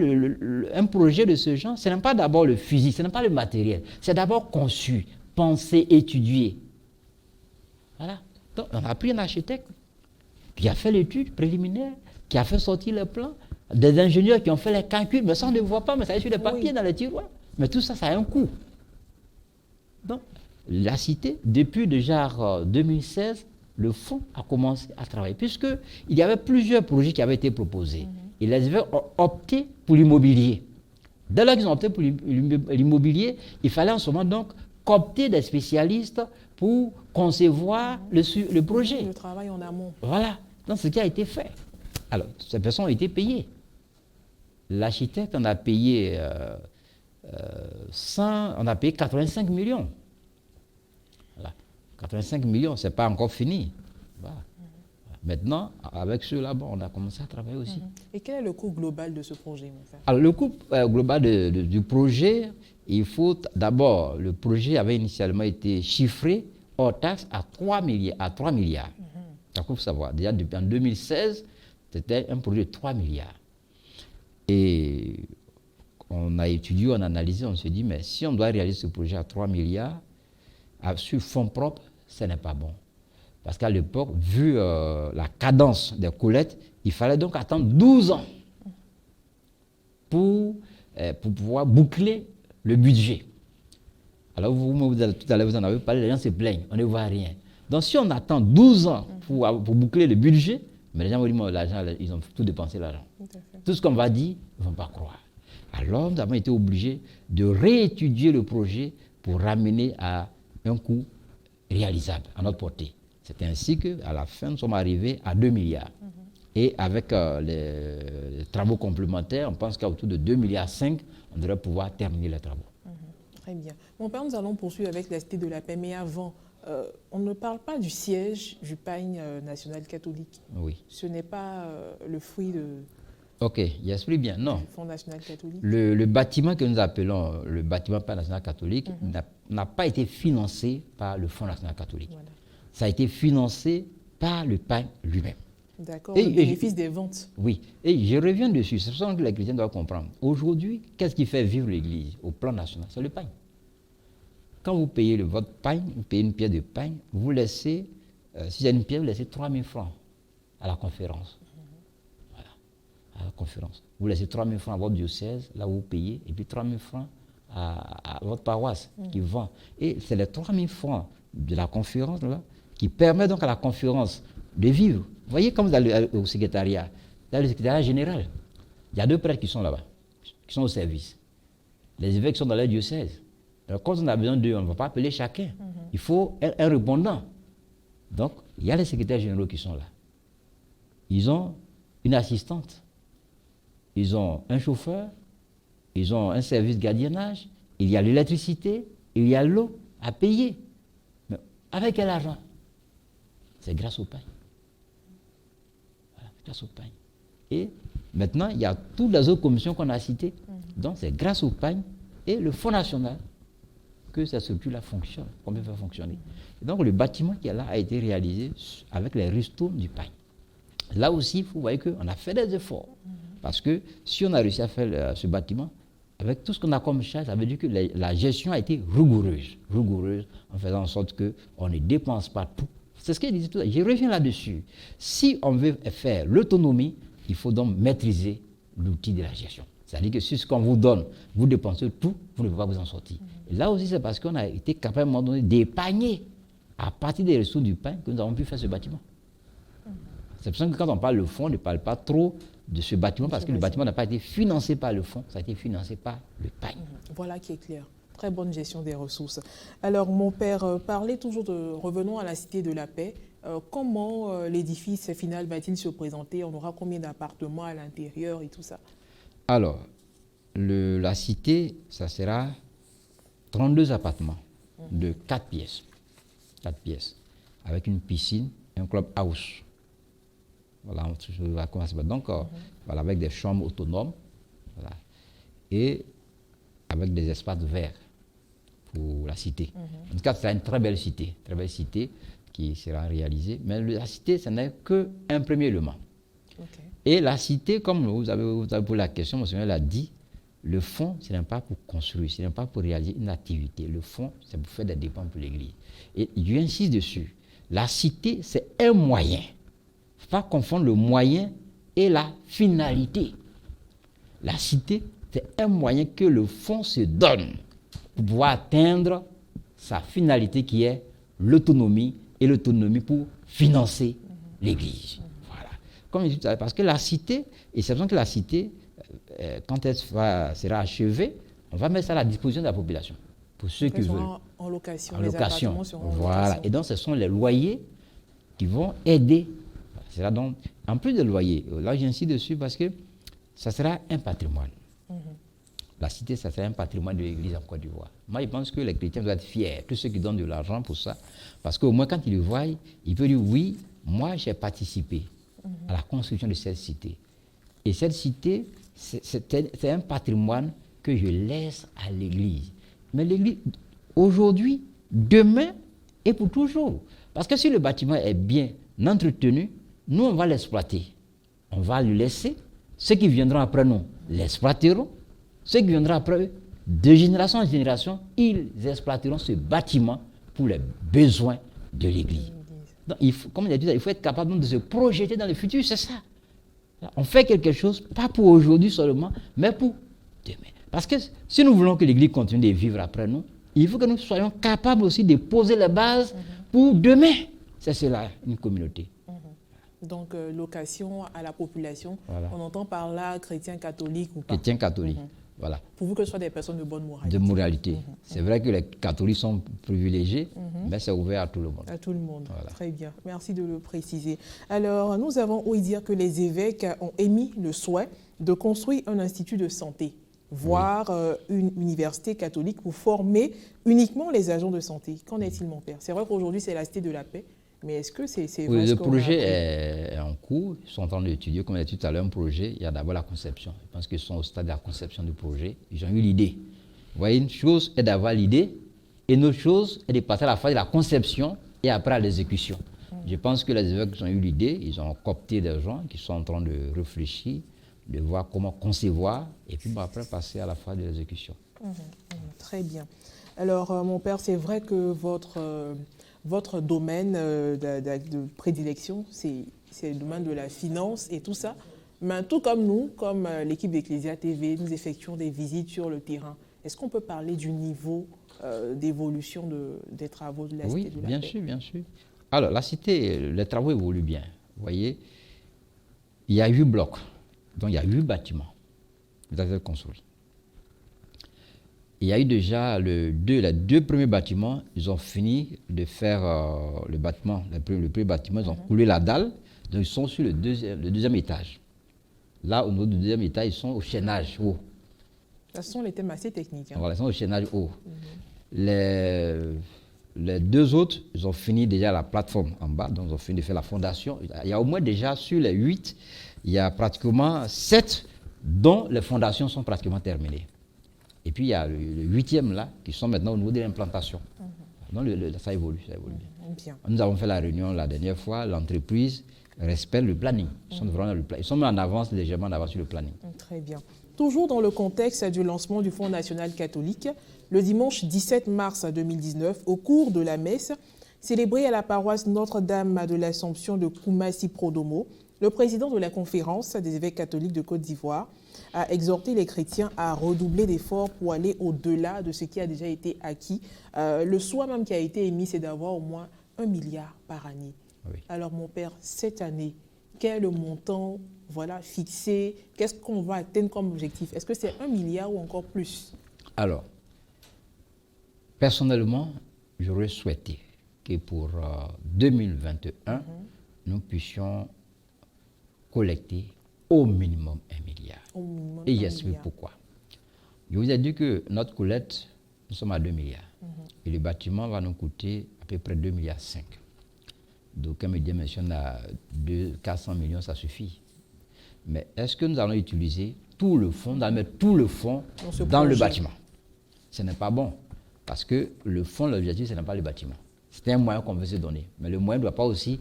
un projet de ce genre, ce n'est pas d'abord le physique, ce n'est pas le matériel. C'est d'abord conçu, pensé, étudié. Voilà. Donc, on a pris un architecte qui a fait l'étude préliminaire, qui a fait sortir le plan, des ingénieurs qui ont fait les calculs, mais ça on ne voit pas, mais ça est sur les papiers dans les tiroirs. Mais tout ça, ça a un coût. Donc, la cité, depuis déjà 2016, le fonds a commencé à travailler, puisqu'il y avait plusieurs projets qui avaient été proposés. Et les évêques ont opté pour l'immobilier. Dès lors qu'ils ont opté pour l'immobilier, il fallait en ce moment donc coopter des spécialistes pour concevoir le projet. Le travail en amont. Voilà. Donc, ce qui a été fait. Alors, ces personnes ont été payées. L'architecte en a payé on a payé 85 millions. Voilà. 85 millions, ce n'est pas encore fini. Voilà. Maintenant, avec ceux-là, on a commencé à travailler aussi. Et quel est le coût global de ce projet, mon frère? Alors, le coût global du projet, il faut d'abord, le projet avait initialement été chiffré hors taxe à 3 milliards. Donc, il faut savoir, déjà en 2016, c'était un projet de 3 milliards. Et on a étudié, on a analysé, on s'est dit, mais si on doit réaliser ce projet à 3 milliards, sur fonds propres, ce n'est pas bon. Parce qu'à l'époque, vu la cadence des collectes, il fallait donc attendre 12 ans pour pouvoir boucler le budget. Alors, tout à l'heure, vous en avez parlé, les gens se plaignent, on ne voit rien. Donc, si on attend 12 ans pour boucler le budget, mais les gens vont dire, l'argent, ils ont tout dépensé l'argent. Tout ce qu'on va dire, ils ne vont pas croire. Alors, nous avons été obligés de réétudier le projet pour ramener à un coût réalisable, à notre portée. C'est ainsi qu'à la fin, nous sommes arrivés à 2 milliards. Et avec les travaux complémentaires, on pense qu'à autour de 2,5 milliards, on devrait pouvoir terminer les travaux. Très bien. Mon père, nous allons poursuivre avec la Cité de la Paix, mais avant, on ne parle pas du siège du pagne national catholique. Oui. Ce n'est pas le fruit de... Ok, j'explique bien. Non. Du Fonds national catholique. Le bâtiment que nous appelons le bâtiment pagne national catholique n'a pas été financé par le Fonds national catholique. Voilà. Ça a été financé par le pagne lui-même. D'accord, le bénéfice des ventes. Oui, et je reviens dessus, c'est ce que les chrétiens doivent comprendre. Aujourd'hui, qu'est-ce qui fait vivre l'Église au plan national? C'est le pagne. Quand vous payez votre pagne, vous payez une pièce de pagne, vous laissez, si c'est une pièce, vous laissez 3 000 francs à la conférence. Voilà, à la conférence. Vous laissez 3 000 francs à votre diocèse, là où vous payez, et puis 3 000 francs à votre paroisse qui vend. Et c'est les 3 000 francs de la conférence là, qui permet donc à la conférence de vivre. Vous voyez, comme au secrétariat, dans le secrétariat général, il y a 2 prêtres qui sont là-bas, qui sont au service. Les évêques sont dans leur diocèse. Alors, quand on a besoin d'eux, on ne va pas appeler chacun. Il faut un répondant. Donc, il y a les secrétaires généraux qui sont là. Ils ont une assistante. Ils ont un chauffeur. Ils ont un service de gardiennage. Il y a l'électricité. Il y a l'eau à payer. Mais avec quel argent? C'est grâce au pain. Voilà, grâce au pain. Et maintenant, il y a toutes les autres commissions qu'on a citées. Donc, c'est grâce au pain et le Fonds national que cette structure-là fonctionne, qu'on peut faire fonctionner. Et donc, le bâtiment qui est là a été réalisé avec les ristournes du pain. Là aussi, vous voyez qu'on a fait des efforts. Parce que si on a réussi à faire ce bâtiment, avec tout ce qu'on a comme charge, ça veut dire que la gestion a été rigoureuse, en faisant en sorte qu'on ne dépense pas tout. C'est ce qu'il disait tout à l'heure. Je reviens là-dessus. Si on veut faire l'autonomie, il faut donc maîtriser l'outil de la gestion. C'est-à-dire que si ce qu'on vous donne, vous dépensez tout, vous ne pouvez pas vous en sortir. Et là aussi, c'est parce qu'on a été capable à un moment donné d'épargner à partir des ressources du pain que nous avons pu faire ce bâtiment. C'est pour ça que quand on parle de fonds, on ne parle pas trop de ce bâtiment parce que le bâtiment n'a pas été financé par le fonds, ça a été financé par le pain. Voilà qui est clair. Très bonne gestion des ressources. Alors, mon père, revenons à la Cité de la Paix. Comment l'édifice final va-t-il se présenter? On aura combien d'appartements à l'intérieur et tout ça? Alors, la cité, ça sera 32 appartements de 4 pièces. 4 pièces. Avec une piscine et un club house. Voilà, on va commencer. Donc, voilà, avec des chambres autonomes. Voilà, et avec des espaces verts pour la cité. En tout cas, c'est une très belle cité qui sera réalisée. Mais la cité, ce n'est qu'un premier élément. Okay. Et la cité, comme vous avez posé la question, monsieur l'a dit, le fonds, ce n'est pas pour construire, ce n'est pas pour réaliser une activité. Le fonds, c'est pour faire des dépenses pour l'Église. Et j'insiste dessus. La cité, c'est un moyen. Il ne faut pas confondre le moyen et la finalité. La cité, c'est un moyen que le fonds se donne pour pouvoir atteindre sa finalité qui est l'autonomie, et l'autonomie pour financer l'Église. Voilà. Comme je dis tout à l'heure, parce que la cité, et c'est pour ça que la cité, quand elle sera achevée, on va mettre ça à la disposition de la population, pour ceux qui veulent. En location. En location. Voilà. Et donc, ce sont les loyers qui vont aider. C'est donc, en plus des loyers, là j'insiste dessus parce que ça sera un patrimoine. La cité, ça sera un patrimoine de l'Église en Côte d'Ivoire. Moi, je pense que les chrétiens doivent être fiers, tous ceux qui donnent de l'argent pour ça, parce qu'au moins, quand ils le voient, ils peuvent dire, oui, moi, j'ai participé à la construction de cette cité. Et cette cité, c'est un patrimoine que je laisse à l'Église. Mais l'Église, aujourd'hui, demain et pour toujours. Parce que si le bâtiment est bien entretenu, nous, on va l'exploiter. On va le laisser. Ceux qui viendront après nous l'exploiteront. Ceux qui viendront après eux, de génération en génération, ils exploiteront ce bâtiment pour les besoins de l'Église. Donc, comme il a dit, il faut être capable de se projeter dans le futur, c'est ça. On fait quelque chose, pas pour aujourd'hui seulement, mais pour demain. Parce que si nous voulons que l'Église continue de vivre après nous, il faut que nous soyons capables aussi de poser les bases pour demain. C'est cela, une communauté. Donc, location à la population. Voilà. On entend par là chrétiens catholiques ou pas? Chrétiens catholiques. Voilà. Pourvu que ce soit des personnes de bonne moralité. De moralité. C'est vrai que les catholiques sont privilégiés, mais c'est ouvert à tout le monde. À tout le monde. Voilà. Très bien. Merci de le préciser. Alors, nous avons ouï dire que les évêques ont émis le souhait de construire un institut de santé, voire une université catholique pour former uniquement les agents de santé. Qu'en est-il, mon père? C'est vrai qu'aujourd'hui, c'est la Cité de la Paix. Mais est-ce que c'est vrai? Oui, le projet est en cours. Ils sont en train d'étudier. Comme on a dit tout à l'heure, un projet, il y a d'abord la conception. Je pense qu'ils sont au stade de la conception du projet. Ils ont eu l'idée. Vous voyez, une chose est d'avoir l'idée, et une autre chose est de passer à la phase de la conception et après à l'exécution. Je pense que les évêques ont eu l'idée, ils ont coopté des gens qui sont en train de réfléchir, de voir comment concevoir, et puis après passer à la phase de l'exécution. Très bien. Alors, mon père, c'est vrai que votre domaine de prédilection, c'est c'est le domaine de la finance et tout ça. Mais tout comme nous, comme l'équipe d'Ecclesia TV, nous effectuons des visites sur le terrain. Est-ce qu'on peut parler du niveau d'évolution des travaux de la Cité de la Paix? Oui, bien sûr, bien sûr. Alors, la Cité, les travaux évoluent bien. Vous voyez, il y a 8 blocs, donc il y a 8 bâtiments qui doivent être construits. Il y a eu déjà les 2 premiers bâtiments, ils ont fini de faire le bâtiment, le premier bâtiment, ils ont coulé la dalle, donc ils sont sur le deuxième étage. Là, au niveau du deuxième étage, ils sont au chaînage haut. Ce sont les thèmes assez techniques. Voilà, ils sont au chaînage haut. Les 2 autres, ils ont fini déjà la plateforme en bas, donc ils ont fini de faire la fondation. Il y a au moins déjà sur les 8, il y a pratiquement 7 dont les fondations sont pratiquement terminées. Et puis il y a le 8e là, qui sont maintenant au niveau de l'implantation. Donc ça évolue, ça évolue bien. Bien. Nous avons fait la réunion la dernière fois, l'entreprise respecte le planning. Ils sont vraiment dans le planning. Ils sont en avance, légèrement en avance sur le planning. Très bien. Toujours dans le contexte du lancement du Fonds national catholique, le dimanche 17 mars 2019, au cours de la messe, célébrée à la paroisse Notre-Dame de l'Assomption de Koumassi-Prodomo, le président de la conférence des évêques catholiques de Côte d'Ivoire a exhorté les chrétiens à redoubler d'efforts pour aller au-delà de ce qui a déjà été acquis. Le souhait même qui a été émis, c'est d'avoir au moins 1 milliard par année. Oui. Alors mon père, cette année, quel est le montant fixé? Qu'est-ce qu'on va atteindre comme objectif? Est-ce que c'est 1 milliard ou encore plus? Alors, personnellement, j'aurais souhaité que pour 2021, nous puissions collecter au minimum 1 milliard. Au minimum Et 1 j'explique milliard. pourquoi. Je vous ai dit que notre collecte, nous sommes à 2 milliards. Et le bâtiment va nous coûter à peu près 2,5 milliards. Donc, comme il mentionne à 400 millions, ça suffit. Mais est-ce que nous allons utiliser tout le fonds, mettre tout le fonds dans le bâtiment? Ce n'est pas bon. Parce que le fonds, l'objectif, ce n'est pas le bâtiment. C'est un moyen qu'on veut se donner. Mais le moyen ne doit pas aussi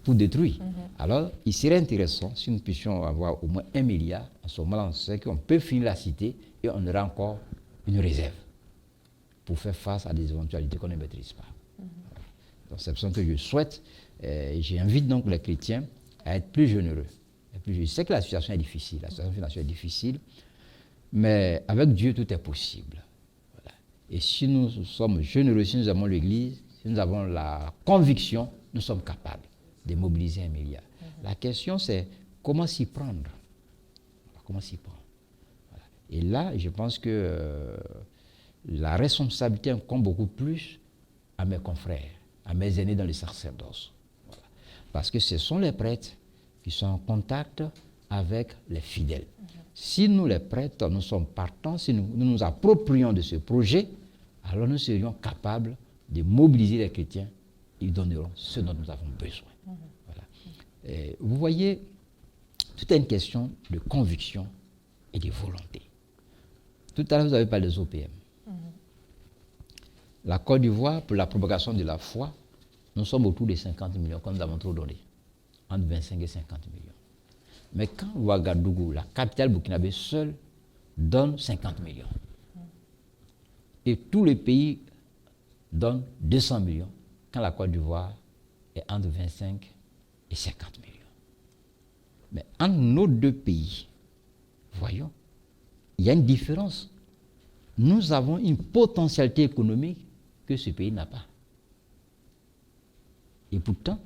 tout détruire. Alors, il serait intéressant si nous puissions avoir au moins 1 milliard. En ce moment-là, on sait qu'on peut finir la cité et on aura encore une réserve pour faire face à des éventualités qu'on ne maîtrise pas. Donc, c'est pour ça que je souhaite, j'invite donc les chrétiens à être plus généreux. Je sais que la situation est difficile, la situation financière est difficile, mais avec Dieu, tout est possible. Voilà. Et si nous sommes généreux, si nous avons l'Église, si nous avons la conviction, nous sommes capables de mobiliser 1 milliard. La question, c'est comment s'y prendre? Comment s'y prendre? Voilà. Et là, je pense que la responsabilité incombe beaucoup plus à mes confrères, à mes aînés dans le sacerdoce. Voilà. Parce que ce sont les prêtres qui sont en contact avec les fidèles. Si nous, les prêtres, nous sommes partants, si nous nous approprions de ce projet, alors nous serions capables de mobiliser les chrétiens. Ils donneront ce dont nous avons besoin. Voilà. Et vous voyez, tout est une question de conviction et de volonté. Tout à l'heure, vous avez parlé des OPM. La Côte d'Ivoire, pour la propagation de la foi, nous sommes autour de 50 millions, comme nous avons trop donné. Entre 25 et 50 millions. Mais quand Ouagadougou, la capitale burkinabé seule, donne 50 millions, et tous les pays donnent 200 millions, quand la Côte d'Ivoire est entre 25 et 50 millions. Mais entre nos 2 pays, voyons, il y a une différence. Nous avons une potentialité économique que ce pays n'a pas. Et pourtant,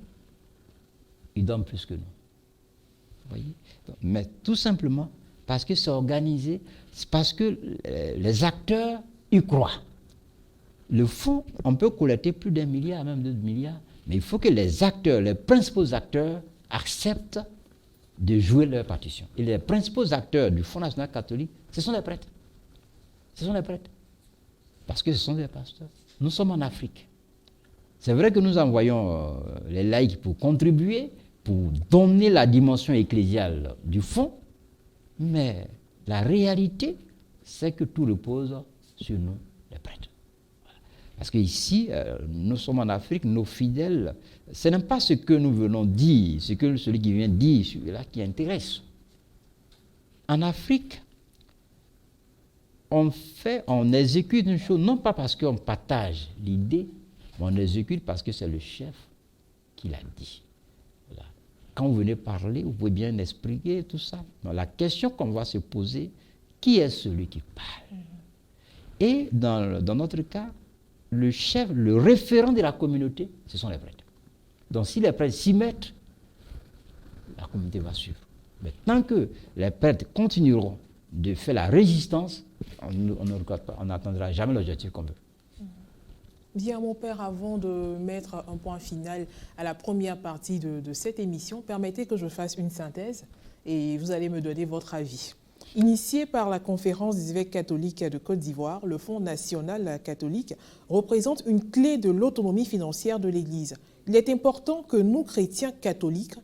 ils donnent plus que nous. Vous voyez? Mais tout simplement parce que c'est organisé, c'est parce que les acteurs y croient. Le fonds, on peut collecter plus d'1 milliard, même 2 milliards, mais il faut que les acteurs, les principaux acteurs, acceptent de jouer leur partition. Et les principaux acteurs du Fonds national catholique, ce sont les prêtres. Ce sont les prêtres. Parce que ce sont des pasteurs. Nous sommes en Afrique. C'est vrai que nous envoyons les laïcs pour contribuer, pour donner la dimension ecclésiale du fonds, mais la réalité, c'est que tout repose sur nous, les prêtres. Voilà. Parce qu'ici, nous sommes en Afrique, nos fidèles, ce n'est pas ce que nous venons dire, ce que celui qui vient dire, celui-là qui intéresse. En Afrique, on exécute une chose, non pas parce qu'on partage l'idée, mais on exécute parce que c'est le chef qui l'a dit. Voilà. quand vous venez parler, vous pouvez bien expliquer tout ça. Donc, la question qu'on va se poser, qui est celui qui parle? Et dans notre cas, le chef, le référent de la communauté, ce sont les prêtres. Donc si les prêtres s'y mettent, la communauté va suivre. Mais tant que les prêtres continueront de faire la résistance, on n'atteindra jamais l'objectif qu'on veut. Bien, mon père, avant de mettre un point final à la première partie de cette émission, permettez que je fasse une synthèse et vous allez me donner votre avis. Initié par la Conférence des évêques catholiques de Côte d'Ivoire, le Fonds national catholique représente une clé de l'autonomie financière de l'Église. Il est important que nous, chrétiens catholiques,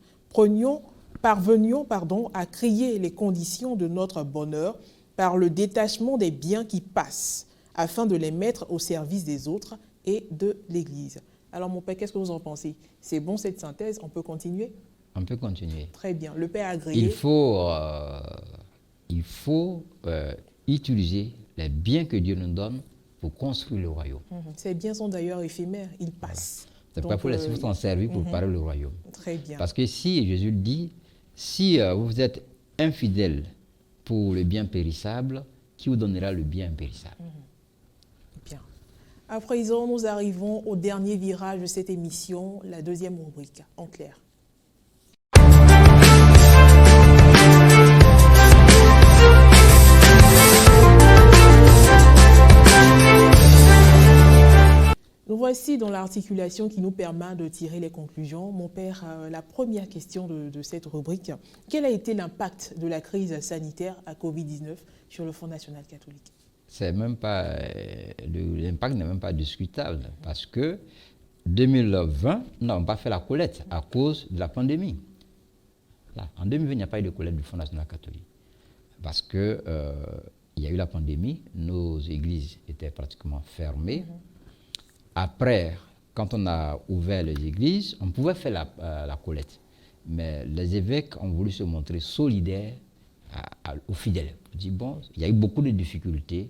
parvenions à créer les conditions de notre bonheur par le détachement des biens qui passent, afin de les mettre au service des autres et de l'Église. Alors, mon père, qu'est-ce que vous en pensez? C'est bon cette synthèse? On peut continuer? On peut continuer. Très bien. Le père agréé. Il faut utiliser les biens que Dieu nous donne pour construire le royaume. Ces biens sont d'ailleurs éphémères, ils passent. C'est pourquoi il faut s'en servir pour parler le royaume. Très bien. Parce que si, Jésus dit, si vous êtes infidèle pour le bien périssable, qui vous donnera le bien impérissable? Bien. À présent, nous arrivons au dernier virage de cette émission, la deuxième rubrique, en clair. Nous voici dans l'articulation qui nous permet de tirer les conclusions. Mon père, la première question de cette rubrique, quel a été l'impact de la crise sanitaire à Covid-19 sur le Fonds national catholique? L'impact n'est même pas discutable parce que 2020, nous n'avons pas fait la collecte à cause de la pandémie. Là, en 2020, il n'y a pas eu de collecte du Fonds national catholique parce que il y a eu la pandémie, nos églises étaient pratiquement fermées. Après, quand on a ouvert les églises, on pouvait faire la collecte. Mais les évêques ont voulu se montrer solidaires aux fidèles. Ils disent, bon, il y a eu beaucoup de difficultés,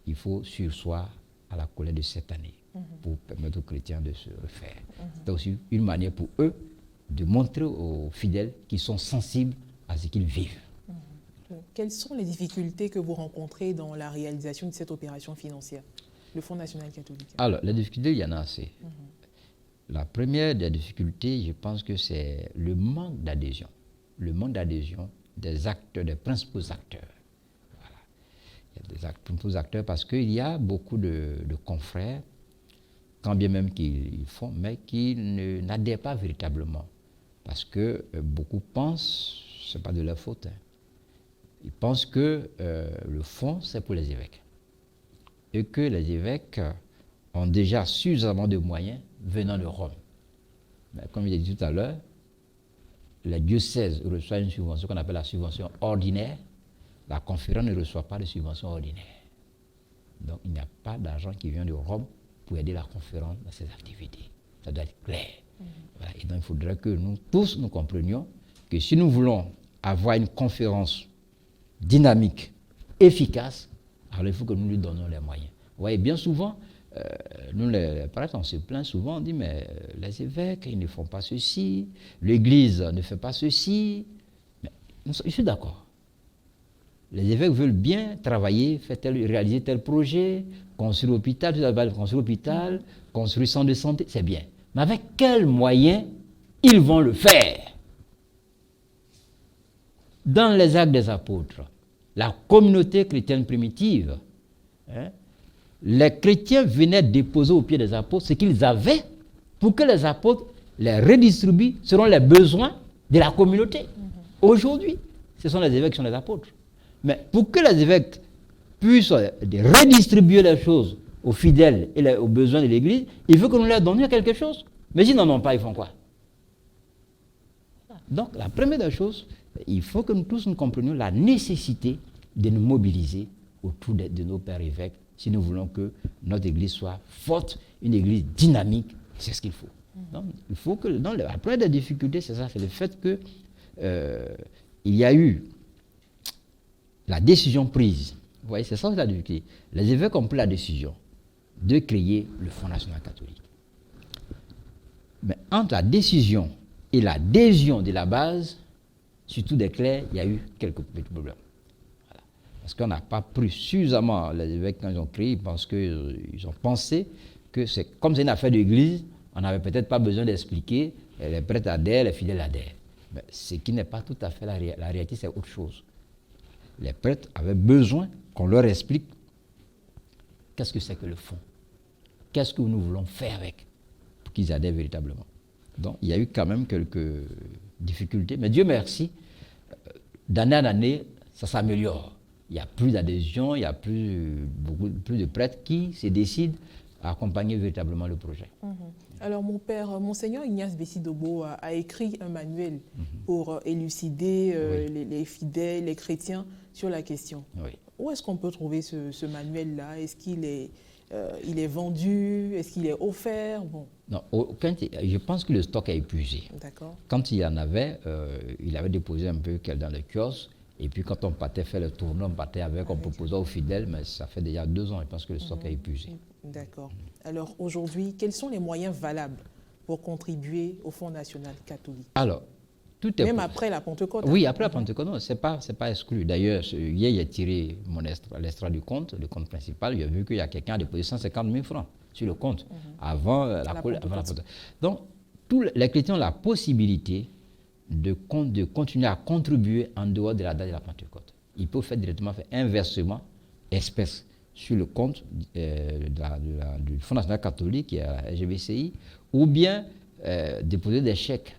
il faut surseoir à la collecte de cette année pour permettre aux chrétiens de se refaire. C'est aussi une manière pour eux de montrer aux fidèles qu'ils sont sensibles à ce qu'ils vivent. Quelles sont les difficultés que vous rencontrez dans la réalisation de cette opération financière, le Fonds national catholique? Alors, les difficultés, il y en a assez. La première des difficultés, je pense que c'est le manque d'adhésion. Le manque d'adhésion des acteurs, des principaux acteurs. Voilà. Il y a des principaux acteurs parce qu'il y a beaucoup de confrères, quand bien même qu'ils font, mais qui n'adhèrent pas véritablement. Parce que beaucoup pensent, ce n'est pas de leur faute, ils pensent que le fonds, c'est pour les évêques. Et que les évêques ont déjà suffisamment de moyens venant de Rome. Mais comme il a dit tout à l'heure, les diocèses reçoivent une subvention qu'on appelle la subvention ordinaire. La conférence ne reçoit pas de subvention ordinaire. Donc il n'y a pas d'argent qui vient de Rome pour aider la conférence dans ses activités. Ça doit être clair. Voilà. Et donc il faudrait que nous tous nous comprenions que si nous voulons avoir une conférence dynamique, efficace, alors il faut que nous lui donnions les moyens. Vous voyez, bien souvent, nous les prêtres, on se plaint souvent, on dit, mais les évêques, ils ne font pas ceci, l'Église ne fait pas ceci. Mais je suis d'accord. Les évêques veulent bien travailler, réaliser tel projet, construire l'hôpital, construire centre de santé, c'est bien. Mais avec quels moyens ils vont le faire? Dans les Actes des Apôtres, la communauté chrétienne primitive, les chrétiens venaient déposer aux pieds des apôtres ce qu'ils avaient pour que les apôtres les redistribuent selon les besoins de la communauté. Aujourd'hui, ce sont les évêques qui sont les apôtres. Mais pour que les évêques puissent redistribuer les choses aux fidèles et aux besoins de l'Église, il faut que nous leur donnions quelque chose. Mais s'ils n'en ont pas, ils font quoi? Donc, la première des choses, il faut que nous tous nous comprenions la nécessité de nous mobiliser autour de nos pères évêques si nous voulons que notre Église soit forte, une Église dynamique. C'est ce qu'il faut. Donc, il faut que, la première des difficultés, c'est ça, c'est le fait que il y a eu la décision prise. Vous voyez, c'est ça la difficulté. Les évêques ont pris la décision de créer le Fonds national catholique. Mais entre la décision et l'adhésion de la base, surtout des clercs, il y a eu quelques petits problèmes. Voilà. Parce qu'on n'a pas pris suffisamment, les évêques, quand ils ont créé, ils ont pensé que c'est comme c'est une affaire d'église, on n'avait peut-être pas besoin d'expliquer, les prêtres adhèrent, les fidèles adhèrent. Mais ce qui n'est pas tout à fait la réalité, c'est autre chose. Les prêtres avaient besoin qu'on leur explique qu'est-ce que c'est que le fond, qu'est-ce que nous voulons faire avec, pour qu'ils adhèrent véritablement. Donc, il y a eu quand même quelques difficultés, mais Dieu merci, d'année en année, ça s'améliore. Il y a plus d'adhésion, il y a plus de prêtres qui se décident à accompagner véritablement le projet. Alors, mon père, Monseigneur Ignace Bessi-Dobo a écrit un manuel pour élucider les fidèles, les chrétiens sur la question. Oui. Où est-ce qu'on peut trouver ce manuel-là? Est-ce qu'il est, il est vendu? Est-ce qu'il est offert? Bon. Non, je pense que le stock est épuisé. D'accord. Quand il y en avait, il avait déposé un peu dans le kiosque. Et puis quand on partait faire le tournoi, on partait avec, on proposait aux fidèles, mais ça fait déjà 2 ans, je pense que le stock est épuisé. D'accord. Alors aujourd'hui, quels sont les moyens valables pour contribuer au Fonds national catholique? Alors, tout est... Même après la Pentecôte? Oui, après la Pentecôte, non, c'est pas exclu. D'ailleurs, hier, j'ai tiré l'extrait du compte, le compte principal, j'ai vu qu'il y a quelqu'un qui a déposé 150 000 francs sur le compte avant la Pentecôte. Donc, tous les chrétiens ont la possibilité de continuer à contribuer en dehors de la date de la Pentecôte. Ils peuvent directement faire un versement espèce sur le compte du Fonds national catholique, qui est à la SGBCI, ou bien déposer des chèques.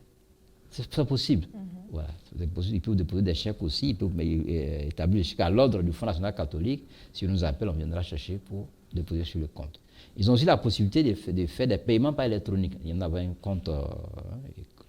C'est possible. Voilà, ils peuvent déposer des chèques aussi, ils peuvent établir des chèques à l'ordre du Fonds national catholique. Si on nous appelle, on viendra chercher pour déposer sur le compte. Ils ont aussi la possibilité de faire des paiements par électronique. Il y en avait un compte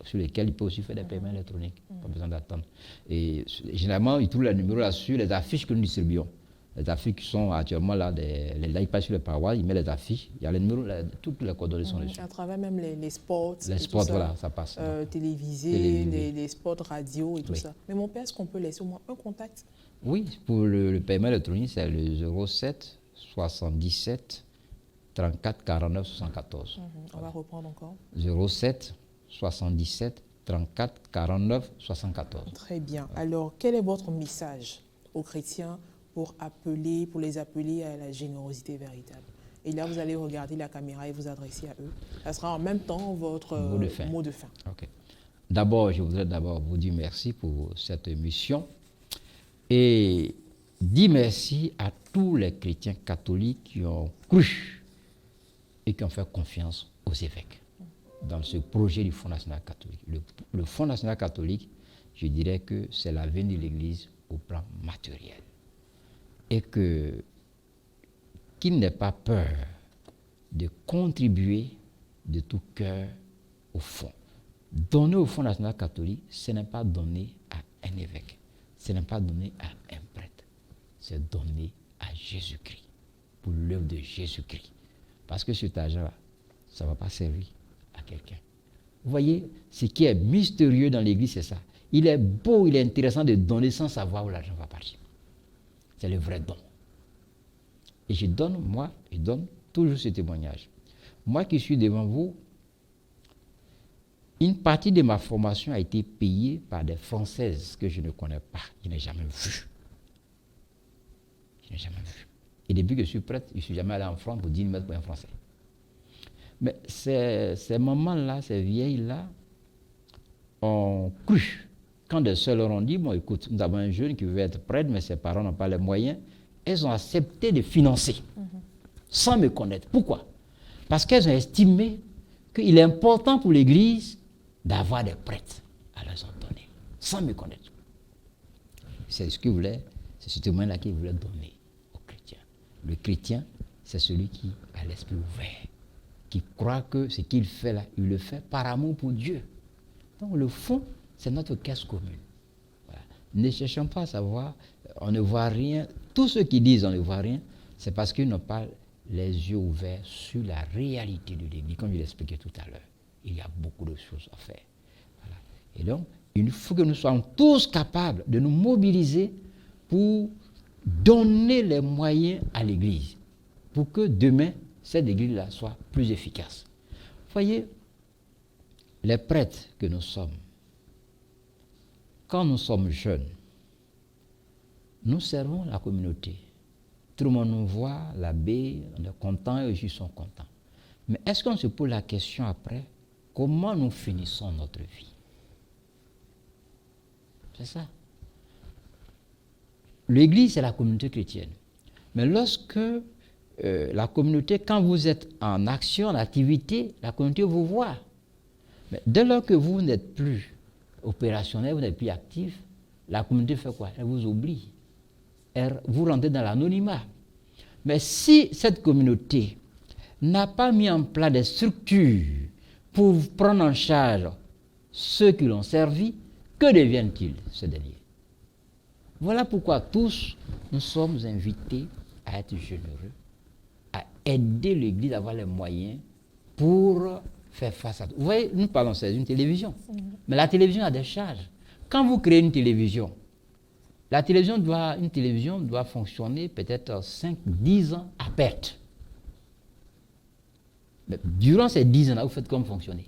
sur lequel ils peuvent aussi faire des paiements électroniques. Pas besoin d'attendre. Et généralement, ils trouvent le numéro là sur les affiches que nous distribuons. Les affiches qui sont actuellement là, là ils passent sur les parois, ils mettent les affiches, il y a les numéros, toutes les coordonnées sont dessus. À travers même les spots. Les spots, voilà, ça passe. Télévisés, les spots radio et tout ça. Mais mon père, est-ce qu'on peut laisser au moins un contact? Oui, pour le paiement électronique, c'est le 07 77 34 49 74. On va reprendre encore. 07 77 34 49 74. Très bien. Alors, quel est votre message aux chrétiens pour les appeler à la générosité véritable? Et là, vous allez regarder la caméra et vous adresser à eux. Ça sera en même temps votre mot de fin. Okay. D'abord, je voudrais vous dire merci pour cette mission et dire merci à tous les chrétiens catholiques qui ont cru et qui ont fait confiance aux évêques dans ce projet du Fonds national catholique. Le Fonds national catholique, je dirais que c'est l'avenir de l'Église au plan matériel. Et qu'il n'ait pas peur de contribuer de tout cœur au fonds. Donner au Fonds national catholique, ce n'est pas donner à un évêque, ce n'est pas donner à un prêtre, c'est donner à Jésus-Christ, pour l'œuvre de Jésus-Christ. Parce que cet argent-là, ça ne va pas servir à quelqu'un. Vous voyez, ce qui est mystérieux dans l'Église, c'est ça. Il est beau, il est intéressant de donner sans savoir où l'argent va partir. C'est le vrai don. Et je donne toujours ce témoignage. Moi qui suis devant vous, une partie de ma formation a été payée par des Françaises que je ne connais pas. Je n'ai jamais vu. Et depuis que je suis prêtre, je ne suis jamais allé en France pour 10 mètres pour un Français. Mais ces mamans-là, ces vieilles-là, ont cru. Quand des sœurs leur ont dit, bon écoute, nous avons un jeune qui veut être prêtre, mais ses parents n'ont pas les moyens, elles ont accepté de financer, sans me connaître. Pourquoi? Parce qu'elles ont estimé qu'il est important pour l'Église d'avoir des prêtres. Elles les ont donné, sans me connaître. C'est ce qu'ils voulaient, c'est ce témoin-là qu'ils voulaient donner aux chrétiens. Le chrétien, c'est celui qui a l'esprit ouvert, qui croit que ce qu'il fait là, il le fait par amour pour Dieu. Donc le fond, c'est notre caisse commune. Voilà. Ne cherchons pas à savoir, on ne voit rien. Tous ceux qui disent on ne voit rien, c'est parce qu'ils n'ont pas les yeux ouverts sur la réalité de l'Église. Comme je l'expliquais tout à l'heure, il y a beaucoup de choses à faire. Voilà. Et donc, il faut que nous soyons tous capables de nous mobiliser pour donner les moyens à l'Église, pour que demain, cette Église-là soit plus efficace. Vous voyez, les prêtres que nous sommes, quand nous sommes jeunes, nous servons la communauté. Tout le monde nous voit, l'abbé, on est content et eux ils sont contents. Mais est-ce qu'on se pose la question après, comment nous finissons notre vie? C'est ça. L'Église, c'est la communauté chrétienne. Mais lorsque la communauté, quand vous êtes en action, en activité, la communauté vous voit. Mais dès lors que vous n'êtes plus opérationnel, vous n'êtes plus actif, la communauté fait quoi? Elle vous oublie. Vous rentrez dans l'anonymat. Mais si cette communauté n'a pas mis en place des structures pour prendre en charge ceux qui l'ont servi, que deviennent-ils, ces derniers? Voilà pourquoi tous, nous sommes invités à être généreux, à aider l'Église à avoir les moyens pour faire face à tout. Vous voyez, nous parlons, c'est une télévision. Mais la télévision a des charges. Quand vous créez une télévision doit fonctionner peut-être 5-10 ans à perte. Mais durant ces 10 ans-là, vous faites comme fonctionner.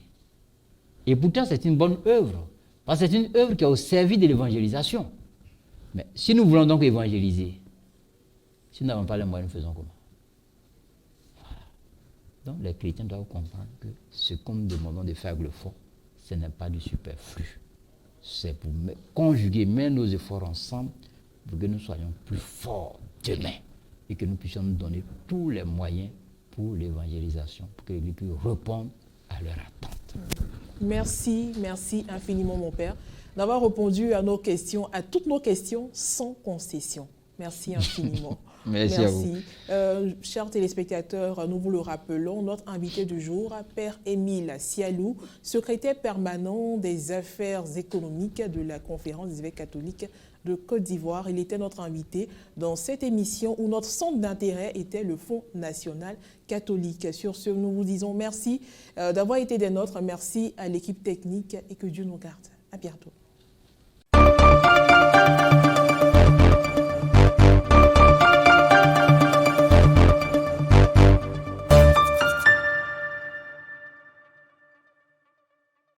Et pourtant, c'est une bonne œuvre. Parce que c'est une œuvre qui est au service de l'évangélisation. Mais si nous voulons donc évangéliser, si nous n'avons pas les moyens, nous faisons comment? Voilà. Donc les chrétiens doivent comprendre que ce qu'on nous demande de faire avec le fonds, ce n'est pas du superflu. C'est pour conjuguer, mettre nos efforts ensemble pour que nous soyons plus forts demain et que nous puissions nous donner tous les moyens pour l'évangélisation, pour que l'Église puisse répondre à leur attente. Merci infiniment mon Père d'avoir répondu à nos questions, à toutes nos questions sans concession. Merci infiniment. Merci à vous. Chers téléspectateurs, nous vous le rappelons, notre invité du jour, Père Émile Sialou, secrétaire permanent des affaires économiques de la Conférence des évêques catholiques de Côte d'Ivoire. Il était notre invité dans cette émission où notre centre d'intérêt était le Fonds national catholique. Sur ce, nous vous disons merci d'avoir été des nôtres. Merci à l'équipe technique et que Dieu nous garde. À bientôt.